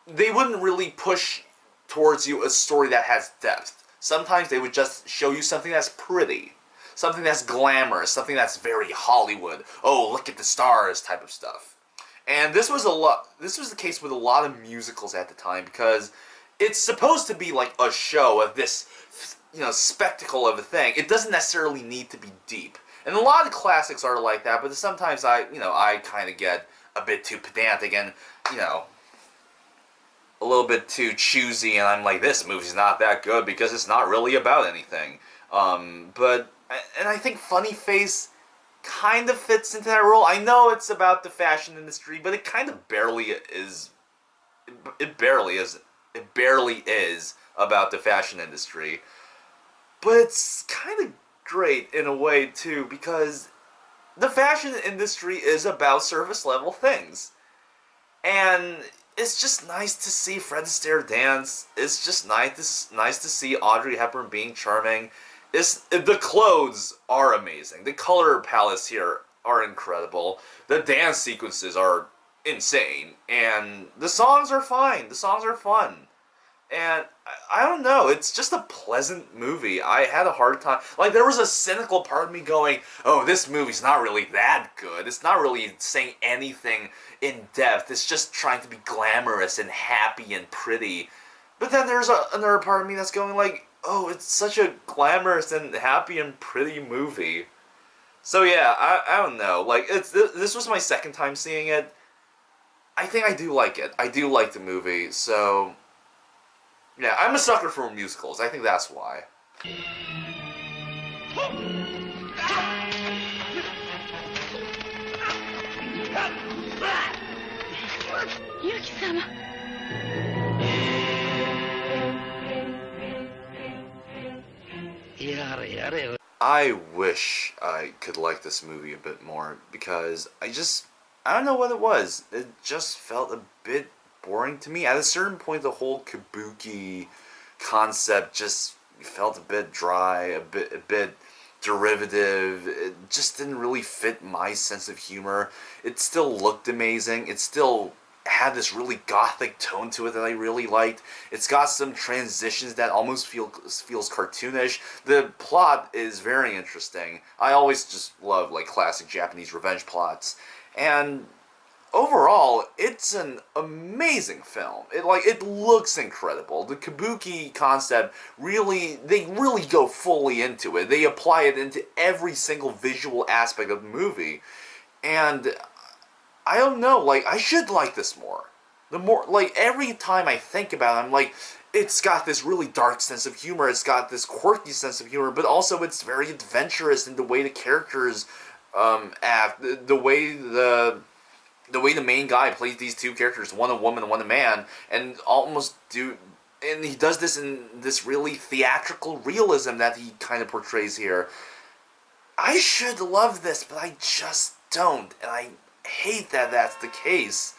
They wouldn't really push towards you a story that has depth. Sometimes they would just show you something that's pretty. Something that's glamorous, something that's very Hollywood. Oh, look at the stars type of stuff. And this was the case with a lot of musicals at the time, because it's supposed to be like a show of this, spectacle of a thing. It doesn't necessarily need to be deep. And a lot of classics are like that, but sometimes I kind of get a bit too pedantic and, a little bit too choosy, and I'm like, this movie's not that good because it's not really about anything. And I think Funny Face kind of fits into that role. I know it's about the fashion industry, but it kind of barely is. It barely is. It barely is about the fashion industry. But it's kind of great in a way, too, because the fashion industry is about surface level things. And it's just nice to see Fred Astaire dance. It's just nice to see Audrey Hepburn being charming. The clothes are amazing. The color palettes here are incredible. The dance sequences are insane. And the songs are fine. The songs are fun. And I don't know, it's just a pleasant movie. I had a hard time. Like, there was a cynical part of me going, oh, this movie's not really that good. It's not really saying anything in depth. It's just trying to be glamorous and happy and pretty. But then there's another part of me that's going like, oh, it's such a glamorous and happy and pretty movie. So yeah, I don't know. Like, this was my second time seeing it. I think I do like it. I do like the movie, so... Yeah, I'm a sucker for musicals. I think that's why. ユキ様。I wish I could like this movie a bit more, because I don't know what it was. It just felt a bit boring to me. At a certain point, the whole kabuki concept just felt a bit dry, a bit derivative. It just didn't really fit my sense of humor. It still looked amazing. It still had this really gothic tone to it that I really liked. It's got some transitions that almost feels cartoonish. The plot is very interesting. I always just love like classic Japanese revenge plots. And overall, it's an amazing film. It looks incredible. The kabuki concept they really go fully into it. They apply it into every single visual aspect of the movie. And I don't know, like, I should like this more. The more, like, every time I think about it, I'm like, it's got this really dark sense of humor, it's got this quirky sense of humor, but also it's very adventurous in the way the characters act, the way the main guy plays these two characters, one a woman and one a man, and and he does this in this really theatrical realism that he kind of portrays here. I should love this, but I just don't, and I hate that that's the case.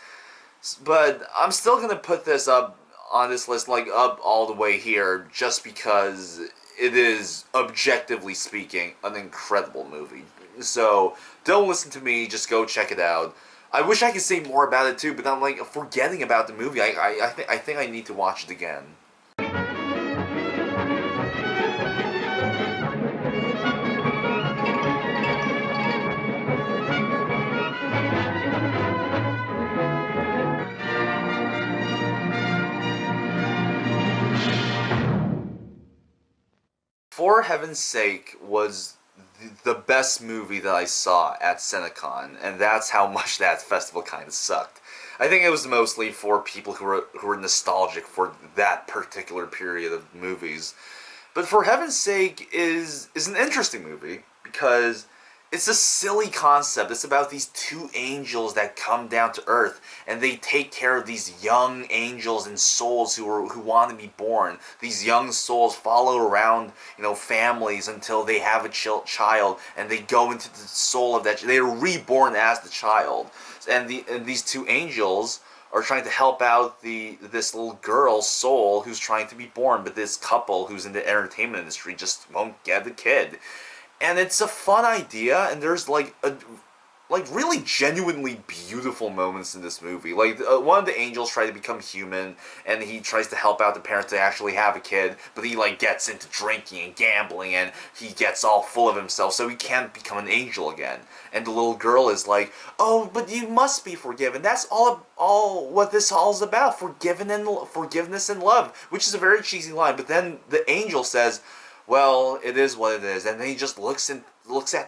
But I'm still gonna put this up on this list, like up all the way here, just because it is, objectively speaking, an incredible movie. So don't listen to me, just go check it out. I wish I could say more about it too, but I'm like forgetting about the movie. I think I need to watch it again. For Heaven's Sake was the best movie that I saw at CineCon, and that's how much that festival kind of sucked. I think it was mostly for people who were nostalgic for that particular period of movies. But For Heaven's Sake is an interesting movie because it's a silly concept. It's about these two angels that come down to Earth, and they take care of these young angels and souls who want to be born. These young souls follow around, families until they have a child, and they go into the soul of that. They're reborn as the child, and these two angels are trying to help out this little girl's soul who's trying to be born, but this couple who's in the entertainment industry just won't get the kid. And it's a fun idea, and there's really genuinely beautiful moments in this movie. One of the angels try to become human, and he tries to help out the parents to actually have a kid, but he gets into drinking and gambling, and he gets all full of himself, so he can't become an angel again. And the little girl is like, "Oh, but you must be forgiven. That's all what this all is about. Forgiveness and love," which is a very cheesy line. But then the angel says, "Well, it is what it is," and then he just looks at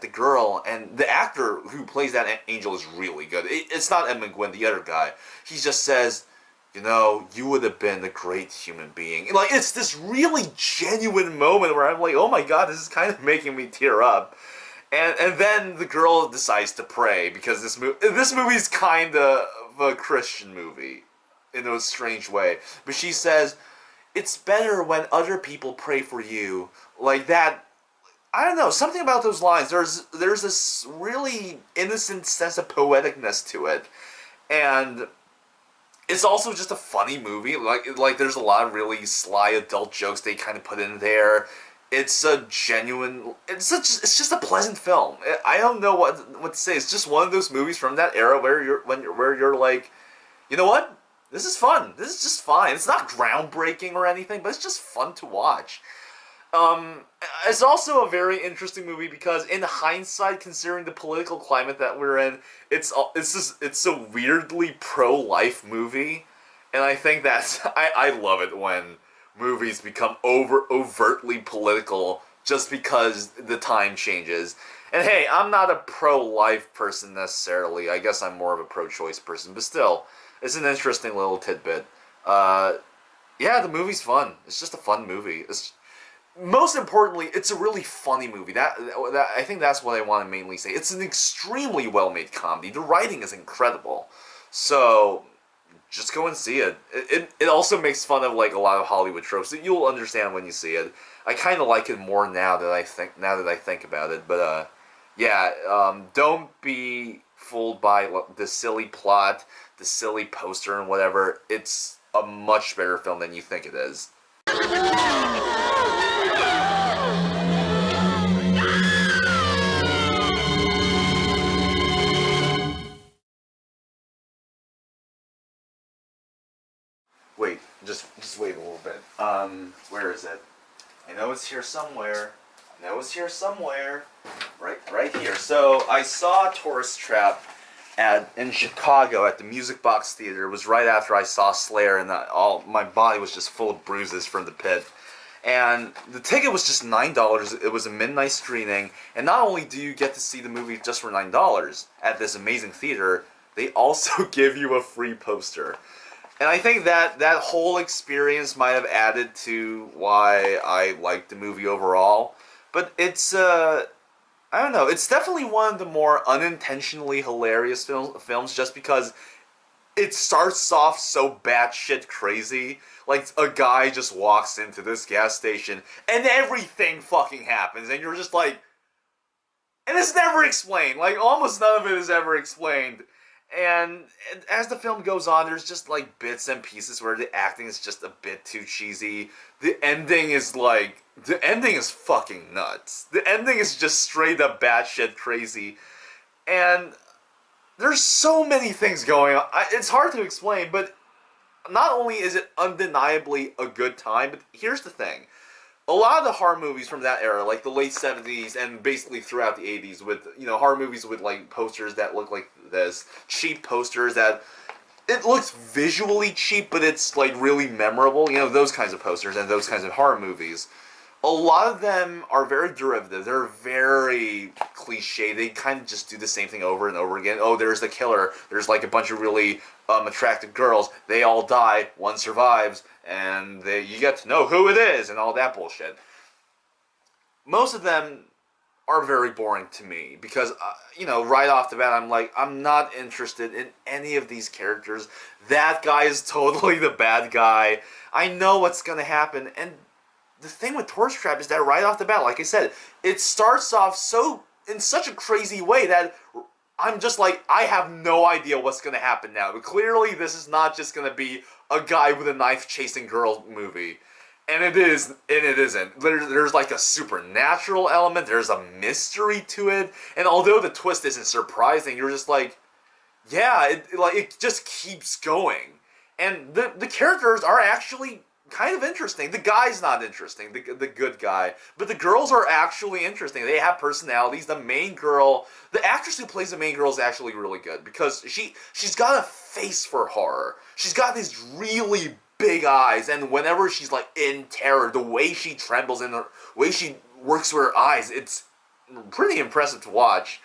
the girl, and the actor who plays that angel is really good. It's not Ed McGuinn, the other guy. He just says, "You would have been a great human being." It's this really genuine moment where I'm like, oh my god, this is kind of making me tear up. And then the girl decides to pray, because this movie is kind of a Christian movie in a strange way. But she says, "It's better when other people pray for you." Like that, I don't know, something about those lines. There's this really innocent sense of poeticness to it, and it's also just a funny movie. There's a lot of really sly adult jokes they kind of put in there. It's just a pleasant film. I don't know what to say. It's just one of those movies from that era where you're like, you know what? This is fun. This is just fine. It's not groundbreaking or anything, but it's just fun to watch. It's also a very interesting movie because, in hindsight, considering the political climate that we're in, it's a weirdly pro-life movie, and I think I love it when movies become overtly political just because the time changes. And hey, I'm not a pro-life person necessarily. I guess I'm more of a pro-choice person, but still, it's an interesting little tidbit. Yeah, the movie's fun. It's just a fun movie. Most importantly, it's a really funny movie. That I think that's what I want to mainly say. It's an extremely well-made comedy. The writing is incredible. So just go and see it. It also makes fun of a lot of Hollywood tropes that you'll understand when you see it. I kind of like it more now that I think about it. But yeah, don't be fooled by the silly plot, the silly poster, and whatever. It's a much better film than you think it is. Wait, just wait a little bit. Where is it? I know it's here somewhere. Right here. So I saw Tourist Trap in Chicago at the Music Box Theater. It was right after I saw Slayer, and my body was just full of bruises from the pit. And the ticket was just $9. It was a midnight screening, and not only do you get to see the movie just for $9 at this amazing theater, they also give you a free poster. And I think that whole experience might have added to why I liked the movie overall. But it's, I don't know, it's definitely one of the more unintentionally hilarious films just because it starts off so batshit crazy. Like, a guy just walks into this gas station and everything fucking happens, and you're just like, and it's never explained. Almost none of it is ever explained. And as the film goes on, there's just bits and pieces where the acting is just a bit too cheesy. The ending is fucking nuts. The ending is just straight up batshit crazy. And there's so many things going on. It's hard to explain, but not only is it undeniably a good time, but here's the thing. A lot of the horror movies from that era, like the late 70s and basically throughout the 80s, with, horror movies with, posters that look like this, cheap posters that, it looks visually cheap, but it's, really memorable, those kinds of posters and those kinds of horror movies. a lot of them are very derivative. They're very cliche. They kind of just do the same thing over and over again. Oh, there's the killer. There's like a bunch of really attractive girls. They all die. One survives, and you get to know who it is and all that bullshit. Most of them are very boring to me because, right off the bat, I'm not interested in any of these characters. That guy is totally the bad guy. I know what's going to happen, and the thing with Tourist Trap is that right off the bat, like I said, it starts off in such a crazy way that I'm just like, I have no idea what's going to happen now. But clearly, this is not just going to be a guy with a knife chasing girl movie. And it is, and it isn't. There's like a supernatural element, there's a mystery to it, and although the twist isn't surprising, you're just like, yeah, it just keeps going. And the characters are actually kind of interesting. The guy's not interesting, the good guy, but the girls are actually interesting. They have personalities. The main girl, the actress who plays the main girl is actually really good because she's got a face for horror. She's got these really big eyes, and whenever she's like in terror, the way she trembles and the way she works with her eyes, it's pretty impressive to watch.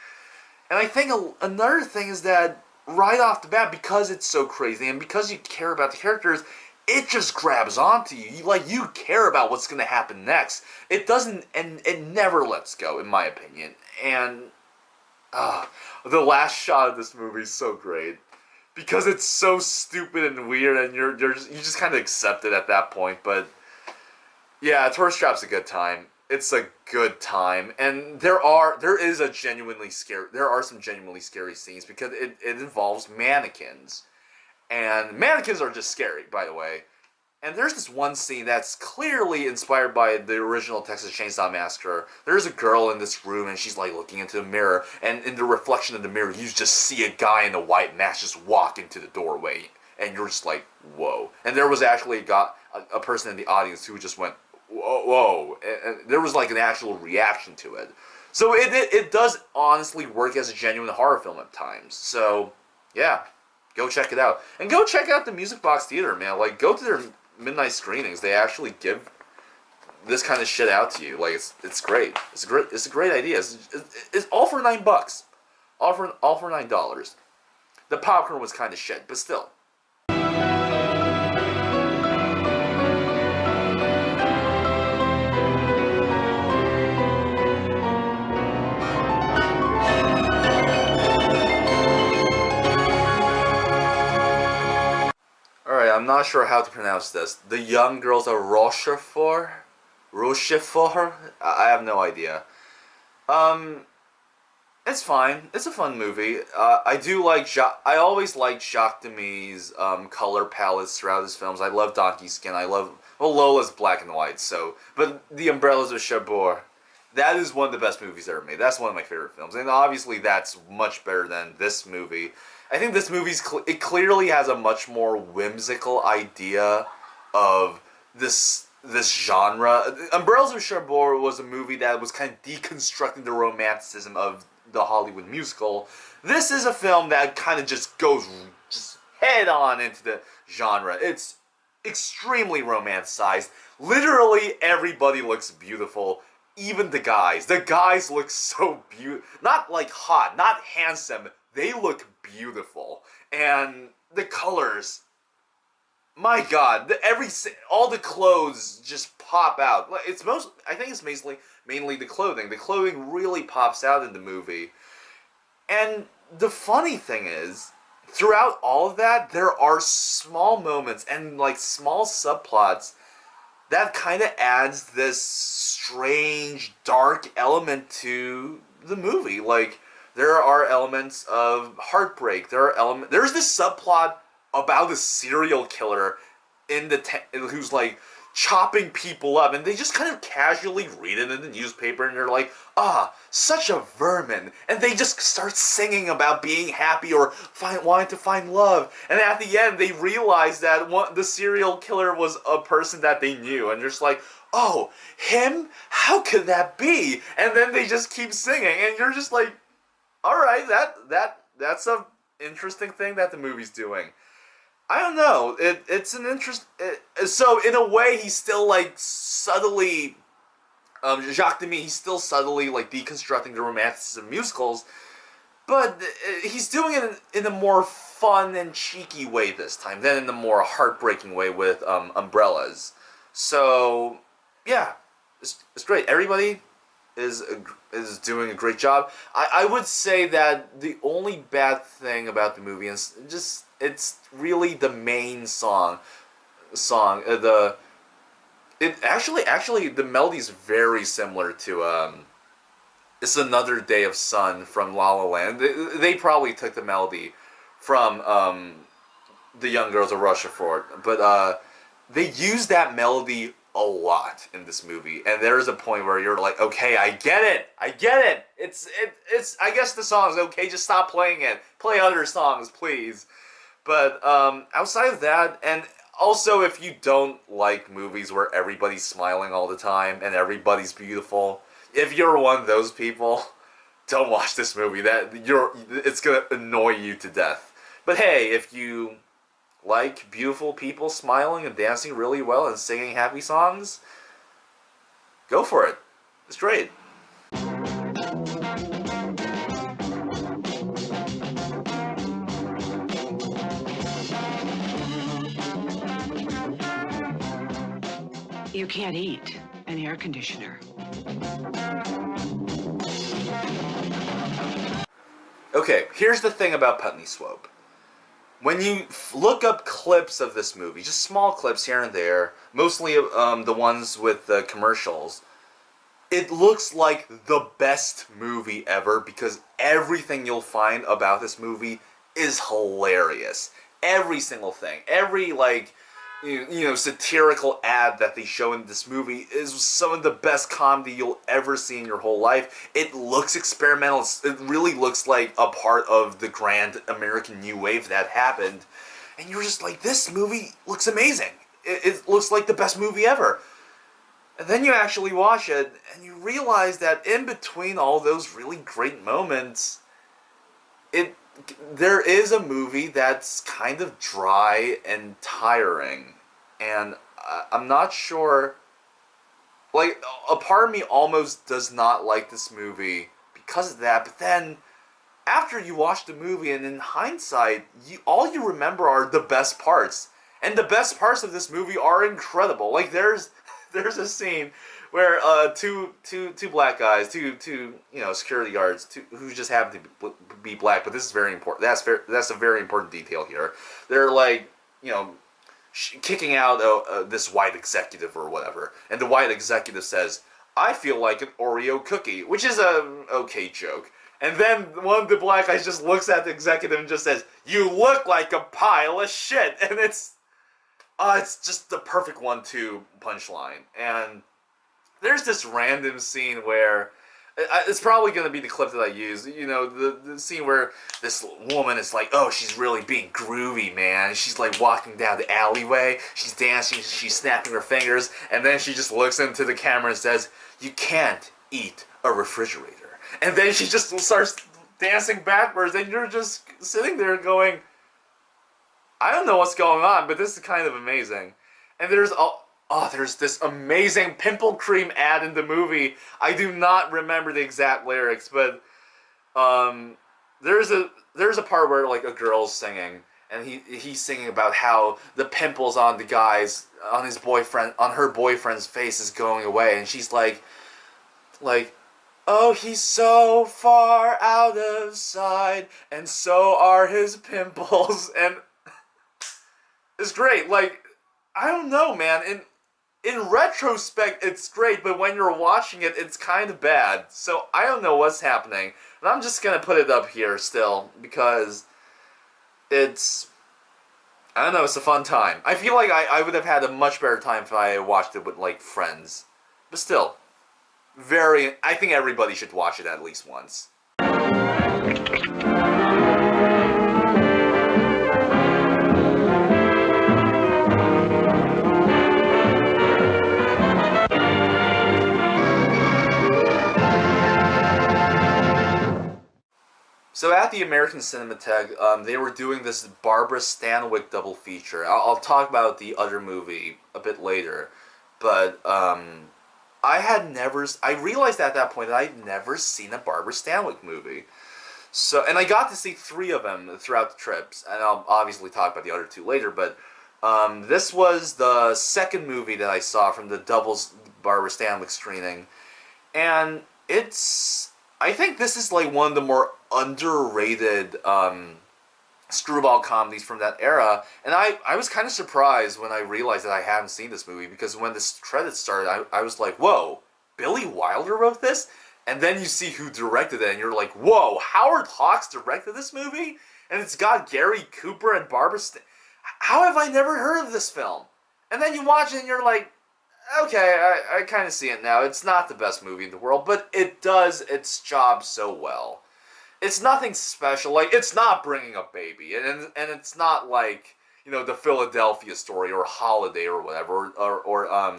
And I think another thing is that right off the bat, because it's so crazy and because you care about the characters, it just grabs onto you. You care about what's going to happen next. It doesn't, and it never lets go, in my opinion. And the last shot of this movie is so great. Because it's so stupid and weird, and you just kind of accept it at that point. But yeah, Tourist Trap's a good time. It's a good time, and there are some genuinely scary scenes because it involves mannequins, and mannequins are just scary, by the way. And there's this one scene that's clearly inspired by the original Texas Chainsaw Massacre. There's a girl in this room, and she's like looking into a mirror, and in the reflection of the mirror, you just see a guy in a white mask just walk into the doorway, and you're just like, whoa. And there was actually a person in the audience who just went, whoa, and there was like an actual reaction to it. So it does honestly work as a genuine horror film at times. So yeah, go check it out, and go check out the Music Box Theater, man. Like, go to their midnight screenings. They actually give this kind of shit out to you. Like, it's great. It's a great idea. It's all for $9. All for $9. The popcorn was kind of shit, but still. Alright, I'm not sure how to pronounce this. The Young Girls of Rochefort? Rochefort? I have no idea. It's fine. It's a fun movie. I always liked Jacques Demy's color palettes throughout his films. I love Donkey Skin. Lola's black and white, so. But The Umbrellas of Cherbourg, that is one of the best movies ever made. That's one of my favorite films. And obviously that's much better than this movie. I think this movie's it clearly has a much more whimsical idea of this genre. Umbrellas of Cherbourg was a movie that was kind of deconstructing the romanticism of the Hollywood musical. This is a film that kind of just goes head on into the genre. It's extremely romanticized. Literally everybody looks beautiful. Even the guys. The guys look so beautiful. Not like hot, not handsome. They look beautiful, and the colors, my God, all the clothes just pop out. I think it's mainly the clothing. The clothing really pops out in the movie, and the funny thing is, throughout all of that, there are small moments and like small subplots that kind of adds this strange, dark element to the movie. Like, there are elements of heartbreak. There's this subplot about a serial killer who's like chopping people up, and they just kind of casually read it in the newspaper, and they're like, such a vermin, and they just start singing about being happy or wanting to find love, and at the end they realize that the serial killer was a person that they knew, and they're just like, oh, him? How could that be? And then they just keep singing, and you're just like, alright, that's a interesting thing that the movie's doing. I don't know. It's an interest. So in a way, he's still like subtly Jacques Demy, he's still subtly like deconstructing the romanticism of musicals, but he's doing it in a more fun and cheeky way this time than in the more heartbreaking way with Umbrellas. So yeah, it's great. Everybody is doing a great job. I would say that the only bad thing about the movie is just it's really the main song. Actually the melody's very similar to It's Another Day of Sun from La La Land. They probably took the melody from The Young Girls of Rochefort, but they use that melody a lot in this movie, and there is a point where you're like, okay, I get it. It's I guess the song is okay. Just stop playing it. Play other songs, please. But outside of that, and also if you don't like movies where everybody's smiling all the time and everybody's beautiful, if you're one of those people, don't watch this movie. It's gonna annoy you to death. But hey, if you like beautiful people smiling and dancing really well and singing happy songs, go for it. It's great. You can't eat an air conditioner. Okay, here's the thing about Putney Swope. When you look up clips of this movie, just small clips here and there, mostly the ones with the commercials, it looks like the best movie ever because everything you'll find about this movie is hilarious. Every single thing. Every, like, you know, satirical ad that they show in this movie is some of the best comedy you'll ever see in your whole life. It looks experimental. It really looks like a part of the grand American New Wave that happened. And you're just like, this movie looks amazing. It looks like the best movie ever. And then you actually watch it, and you realize that in between all those really great moments, there is a movie that's kind of dry and tiring, and I'm not sure, like, a part of me almost does not like this movie because of that, but then, after you watch the movie, and in hindsight, all you remember are the best parts, and the best parts of this movie are incredible. Like, there's a scene where two black guys, two security guards, who just happen to be black, but this is very important. That's a very important detail here. They're like, kicking out this white executive or whatever, and the white executive says, "I feel like an Oreo cookie," which is a okay joke. And then one of the black guys just looks at the executive and just says, "You look like a pile of shit," and it's just the perfect 1-2 punchline. And there's this random scene where it's probably going to be the clip that I use. The scene where this woman is like, oh, she's really being groovy, man. She's like walking down the alleyway. She's dancing. She's snapping her fingers. And then she just looks into the camera and says, "You can't eat a refrigerator." And then she just starts dancing backwards. And you're just sitting there going, I don't know what's going on, but this is kind of amazing. And there's this amazing pimple cream ad in the movie. I do not remember the exact lyrics, but there's a part where like a girl's singing, and he's singing about how the pimples on her boyfriend's face is going away, and she's like, "Oh, he's so far out of sight, and so are his pimples," and it's great. Like, I don't know, man. In retrospect, it's great, but when you're watching it, it's kind of bad. So I don't know what's happening. And I'm just gonna put it up here still, because it's a fun time. I feel like I would have had a much better time if I watched it with, like, friends. But still, I think everybody should watch it at least once. So at the American Cinematheque, they were doing this Barbara Stanwyck double feature. I'll talk about the other movie a bit later, but I realized at that point that I'd never seen a Barbara Stanwyck movie. So, and I got to see 3 of them throughout the trips, and I'll obviously talk about the other 2 later, but this was the second movie that I saw from the doubles Barbara Stanwyck screening, and I think this is like one of the more underrated screwball comedies from that era, and I was kind of surprised when I realized that I hadn't seen this movie, because when the credits started, I was like, whoa, Billy Wilder wrote this? And then you see who directed it, and you're like, whoa, Howard Hawks directed this movie? And it's got Gary Cooper and how have I never heard of this film? And then you watch it, and you're like, okay, I kind of see it now. It's not the best movie in the world, but it does its job so well. It's nothing special. Like, it's not Bringing Up Baby, and it's not like, you know, the Philadelphia Story or Holiday or whatever, or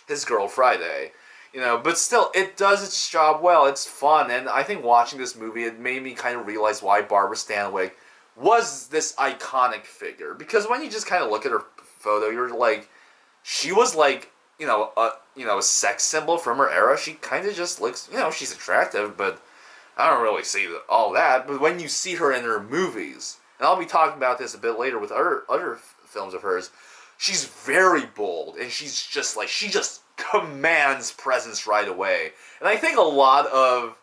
His Girl Friday. You know, but still, it does its job well. It's fun, and I think watching this movie, it made me kind of realize why Barbara Stanwyck was this iconic figure. Because when you just kind of look at her photo, you're like, she was like, a sex symbol from her era. She kind of just looks, she's attractive, but I don't really see all that. But when you see her in her movies, and I'll be talking about this a bit later with other films of hers, she's very bold, and she just commands presence right away. And I think a lot of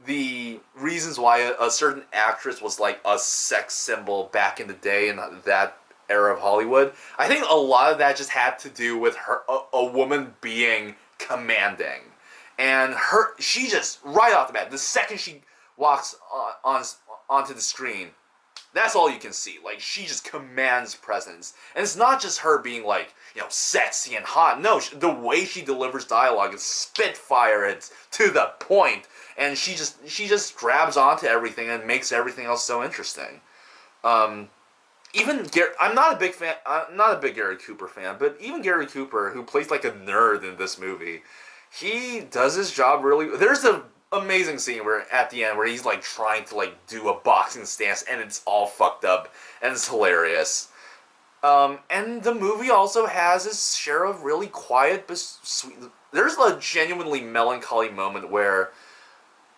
the reasons why a certain actress was like a sex symbol back in the day in that era of Hollywood, I think a lot of that just had to do with her, a woman being commanding. And she just, right off the bat, the second she walks onto the screen, that's all you can see. Like, she just commands presence. And it's not just her being, like, sexy and hot. No, the way she delivers dialogue is spitfire. It's to the point. And she just grabs onto everything and makes everything else so interesting. I'm not a big Gary Cooper fan, but even Gary Cooper, who plays like a nerd in this movie, he does his job really. There's an amazing scene where at the end where he's like trying to like do a boxing stance, and it's all fucked up, and it's hilarious. And the movie also has its share of really quiet but sweet. There's a genuinely melancholy moment where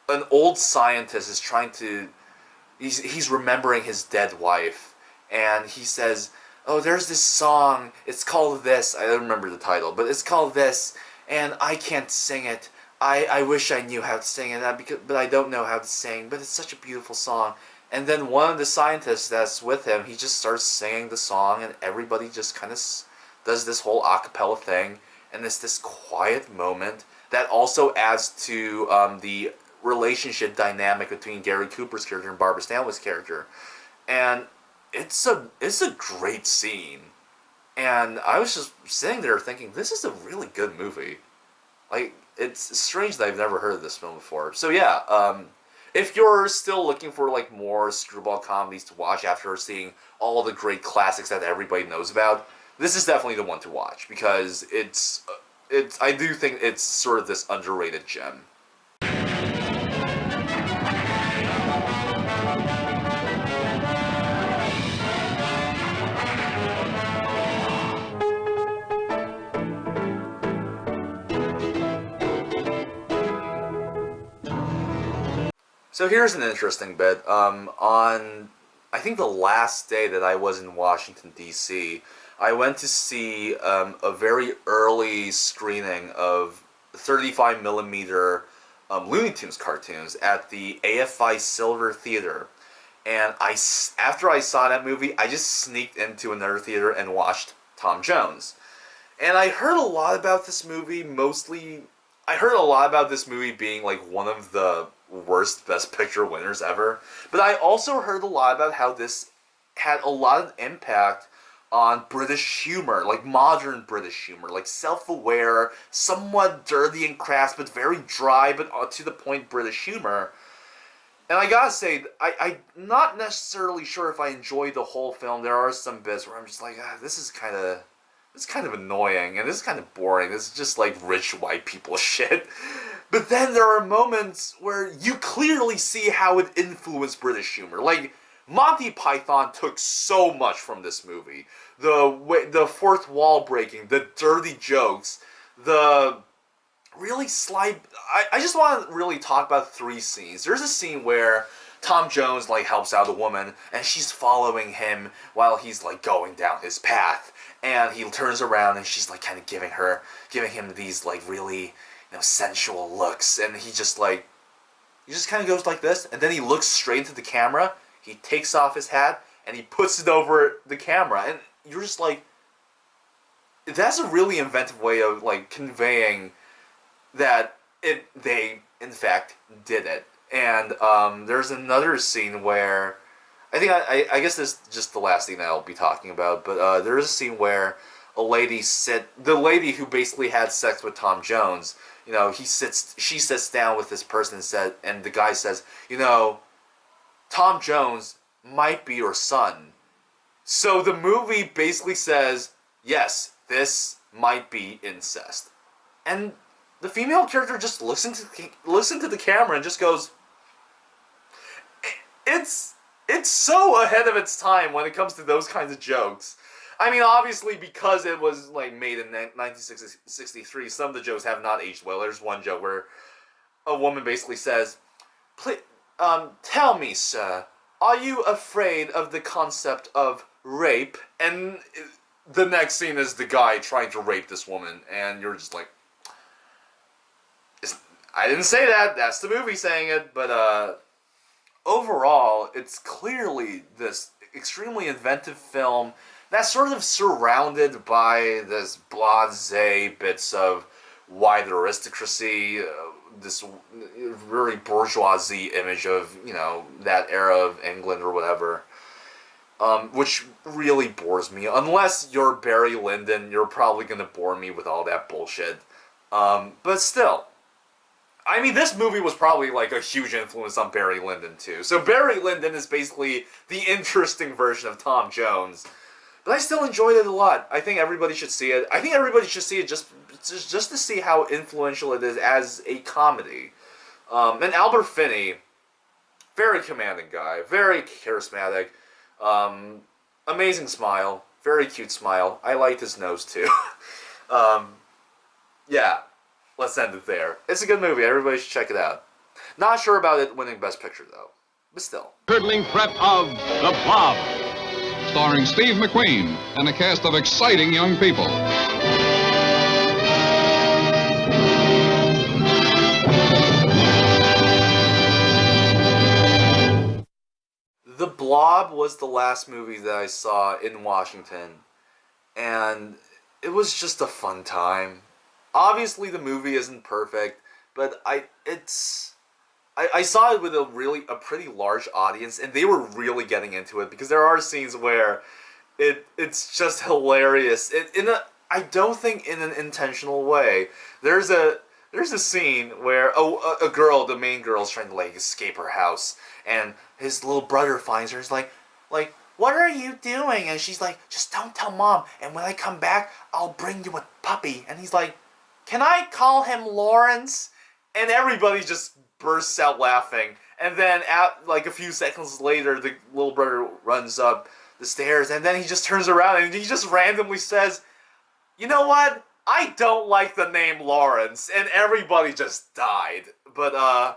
an old scientist is trying to. He's remembering his dead wife, and he says, "Oh, there's this song. It's called this. I don't remember the title, but it's called this, and I can't sing it. I wish I knew how to sing it, but I don't know how to sing. But it's such a beautiful song." And then one of the scientists that's with him, he just starts singing the song, and everybody just kind of does this whole a cappella thing, and it's this quiet moment that also adds to the relationship dynamic between Gary Cooper's character and Barbara Stanwyck's character. And it's a great scene. And I was just sitting there thinking, this is a really good movie. Like, it's strange that I've never heard of this film before. So yeah, if you're still looking for like more screwball comedies to watch after seeing all the great classics that everybody knows about, this is definitely the one to watch, because I do think it's sort of this underrated gem. So here's an interesting bit. I think the last day that I was in Washington, D.C., I went to see a very early screening of 35mm Looney Tunes cartoons at the AFI Silver Theater. And after I saw that movie, I just sneaked into another theater and watched Tom Jones. And I heard a lot about this movie, I heard a lot about this movie being like one of the worst Best Picture winners ever. But I also heard a lot about how this had a lot of impact on British humor, like modern British humor, like self-aware, somewhat dirty and crass, but very dry, but to the point British humor. And I gotta say, I'm not necessarily sure if I enjoyed the whole film. There are some bits where I'm just like, this is kind of annoying, and this is kind of boring. This is just like rich white people shit. But then there are moments where you clearly see how it influenced British humor. Like, Monty Python took so much from this movie. The fourth wall breaking, the dirty jokes, the really slide. I just want to really talk about 3 scenes. There's a scene where Tom Jones like helps out a woman, and she's following him while he's like going down his path, and he turns around and she's like kind of giving him these like really sensual looks, and he just kind of goes like this, and then he looks straight into the camera. He takes off his hat and he puts it over the camera, and you're just like, that's a really inventive way of like conveying that they in fact did it. And there's another scene where I think I guess this is just the last thing that I'll be talking about, but there is a scene where the lady who basically had sex with Tom Jones, she sits down with this person and the guy says, Tom Jones might be your son. So the movie basically says, yes, this might be incest. And the female character just listens to the camera and just goes, it's so ahead of its time when it comes to those kinds of jokes. I mean, obviously, because it was like made in 1963, some of the jokes have not aged well. There's one joke where a woman basically says, tell me, sir, are you afraid of the concept of rape? And the next scene is the guy trying to rape this woman, and you're just like, I didn't say that, that's the movie saying it, but overall, it's clearly this extremely inventive film that's sort of surrounded by this blasé bits of white aristocracy, this really bourgeoisie image of, that era of England or whatever, which really bores me. Unless you're Barry Lyndon, you're probably going to bore me with all that bullshit. But still, I mean, this movie was probably like a huge influence on Barry Lyndon too. So Barry Lyndon is basically the interesting version of Tom Jones. But I still enjoyed it a lot. I think everybody should see it. I think everybody should see it just to see how influential it is as a comedy. And Albert Finney, very commanding guy, very charismatic, amazing smile, very cute smile. I liked his nose too. Yeah. Let's end it there. It's a good movie. Everybody should check it out. Not sure about it winning Best Picture, though. But still. Curdling threat of The Blob. Starring Steve McQueen and a cast of exciting young people. The Blob was the last movie that I saw in Washington. And it was just a fun time. Obviously, the movie isn't perfect, but I saw it with a pretty large audience, and they were really getting into it, because there are scenes where it's just hilarious. I don't think in an intentional way. There's a scene where a girl, the main girl, is trying to like escape her house, and his little brother finds her. He's like, what are you doing? And she's like, just don't tell Mom, and when I come back, I'll bring you a puppy. And he's like, can I call him Lawrence? And everybody just bursts out laughing. And then, like a few seconds later, the little brother runs up the stairs, and then he just turns around and he just randomly says, you know what? I don't like the name Lawrence. And everybody just died. But I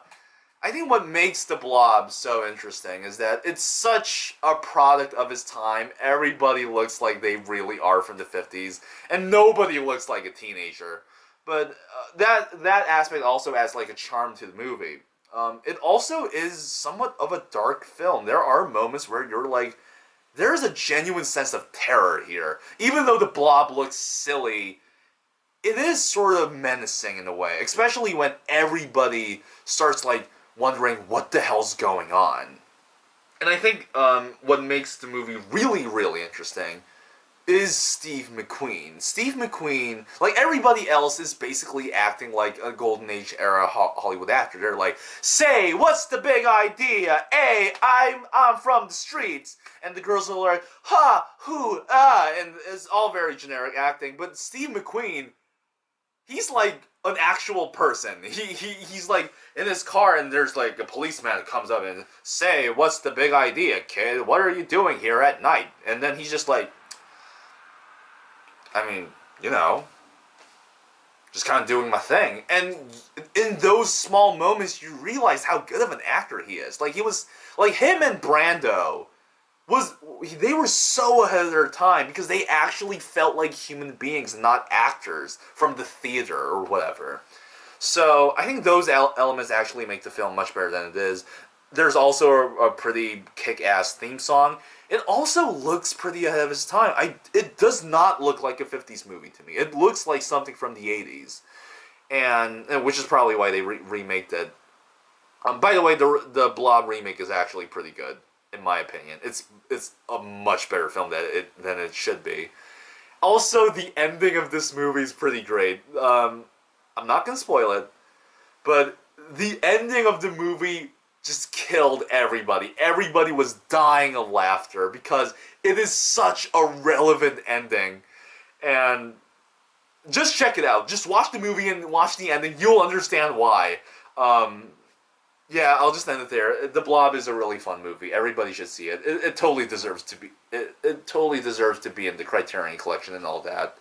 think what makes The Blob so interesting is that it's such a product of its time. Everybody looks like they really are from the 50s, and nobody looks like a teenager. But that aspect also adds like a charm to the movie. It also is somewhat of a dark film. There are moments where you're like, there's a genuine sense of terror here. Even though The Blob looks silly, it is sort of menacing in a way. Especially when everybody starts like wondering what the hell's going on. And I think what makes the movie really, really interesting is Steve McQueen. Steve McQueen, like everybody else, is basically acting like a golden age era Hollywood actor. They're like, say, what's the big idea? Hey, I'm from the streets. And the girls are like, ha, who, and it's all very generic acting. But Steve McQueen, he's like an actual person. He's like in his car, and there's like a policeman who comes up and say, what's the big idea, kid? What are you doing here at night? And then he's just like, I mean, just kind of doing my thing. And in those small moments, you realize how good of an actor he is. Like, he was, like, him and Brando they were so ahead of their time because they actually felt like human beings, not actors from the theater or whatever. So I think those elements actually make the film much better than it is. There's also a pretty kick-ass theme song. It also looks pretty ahead of its time. It does not look like a 50s movie to me. It looks like something from the 80s, and which is probably why they remaked it. By the way, the Blob remake is actually pretty good, in my opinion. It's a much better film than it should be. Also, the ending of this movie is pretty great. I'm not gonna spoil it, but the ending of the movie just killed everybody. Everybody was dying of laughter because it is such a relevant ending. And just check it out. Just watch the movie and watch the ending. You'll understand why. Yeah, I'll just end it there. The Blob is a really fun movie. Everybody should see it. It totally deserves to be. It totally deserves to be in the Criterion Collection and all that.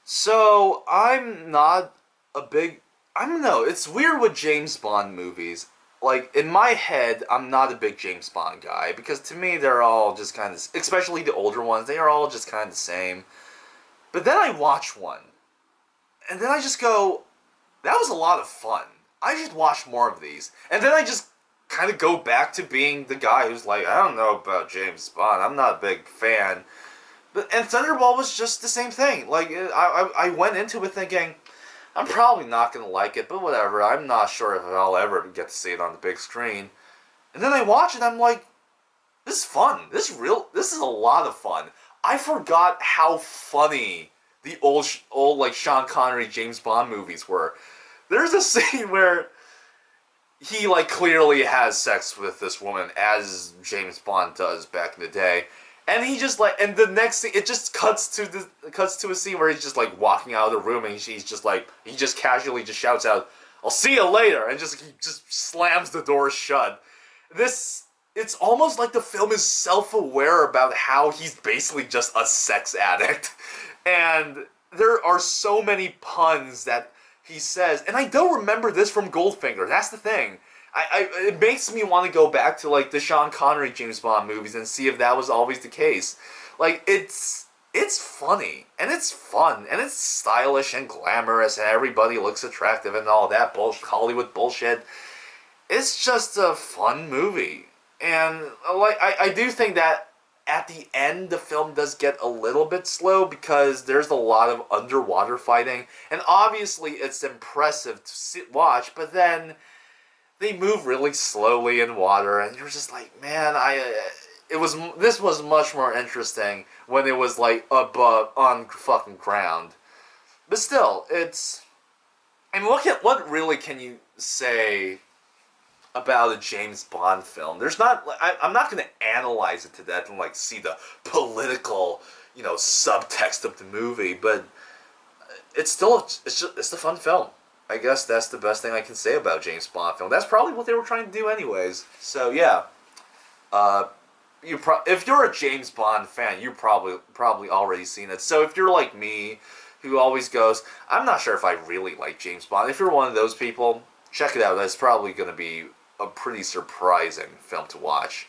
So, I'm not a big... I don't know, it's weird with James Bond movies. Like, in my head, I'm not a big James Bond guy, because to me, they're all just kind of... Especially the older ones, they are all just kind of the same. But then I watch one, and then I just go, that was a lot of fun. I should watch more of these. And then I just kind of go back to being the guy who's like, I don't know about James Bond, I'm not a big fan. And Thunderball was just the same thing. Like, I went into it thinking, I'm probably not going to like it, but whatever. I'm not sure if I'll ever get to see it on the big screen. And then I watch it, I'm like, this is fun. This is a lot of fun. I forgot how funny the old like, Sean Connery James Bond movies were. There's a scene where he, like, clearly has sex with this woman, as James Bond does back in the day. And he just, like, and the next thing, it just cuts to a scene where he's just, like, walking out of the room, and he's just, like, he just casually just shouts out, I'll see you later, and he just slams the door shut. It's almost like the film is self-aware about how he's basically just a sex addict. And there are so many puns that he says, and I don't remember this from Goldfinger, that's the thing. It makes me want to go back to, like, the Sean Connery James Bond movies and see if that was always the case. Like, it's funny, and it's fun, and it's stylish and glamorous, and everybody looks attractive and all that Hollywood bullshit. It's just a fun movie. And, like, I do think that at the end, the film does get a little bit slow because there's a lot of underwater fighting, and obviously it's impressive to watch, but then they move really slowly in water, and you're just like, man, this was much more interesting when it was, like, above, on fucking ground. But still, I mean, what really can you say about a James Bond film? There's not, I'm not going to analyze it to death and, like, see the political, subtext of the movie, but it's a fun film. I guess that's the best thing I can say about James Bond film. That's probably what they were trying to do anyways. So yeah, if you're a James Bond fan, you've probably already seen it. So if you're like me, who always goes, I'm not sure if I really like James Bond. If you're one of those people, check it out. That's probably going to be a pretty surprising film to watch.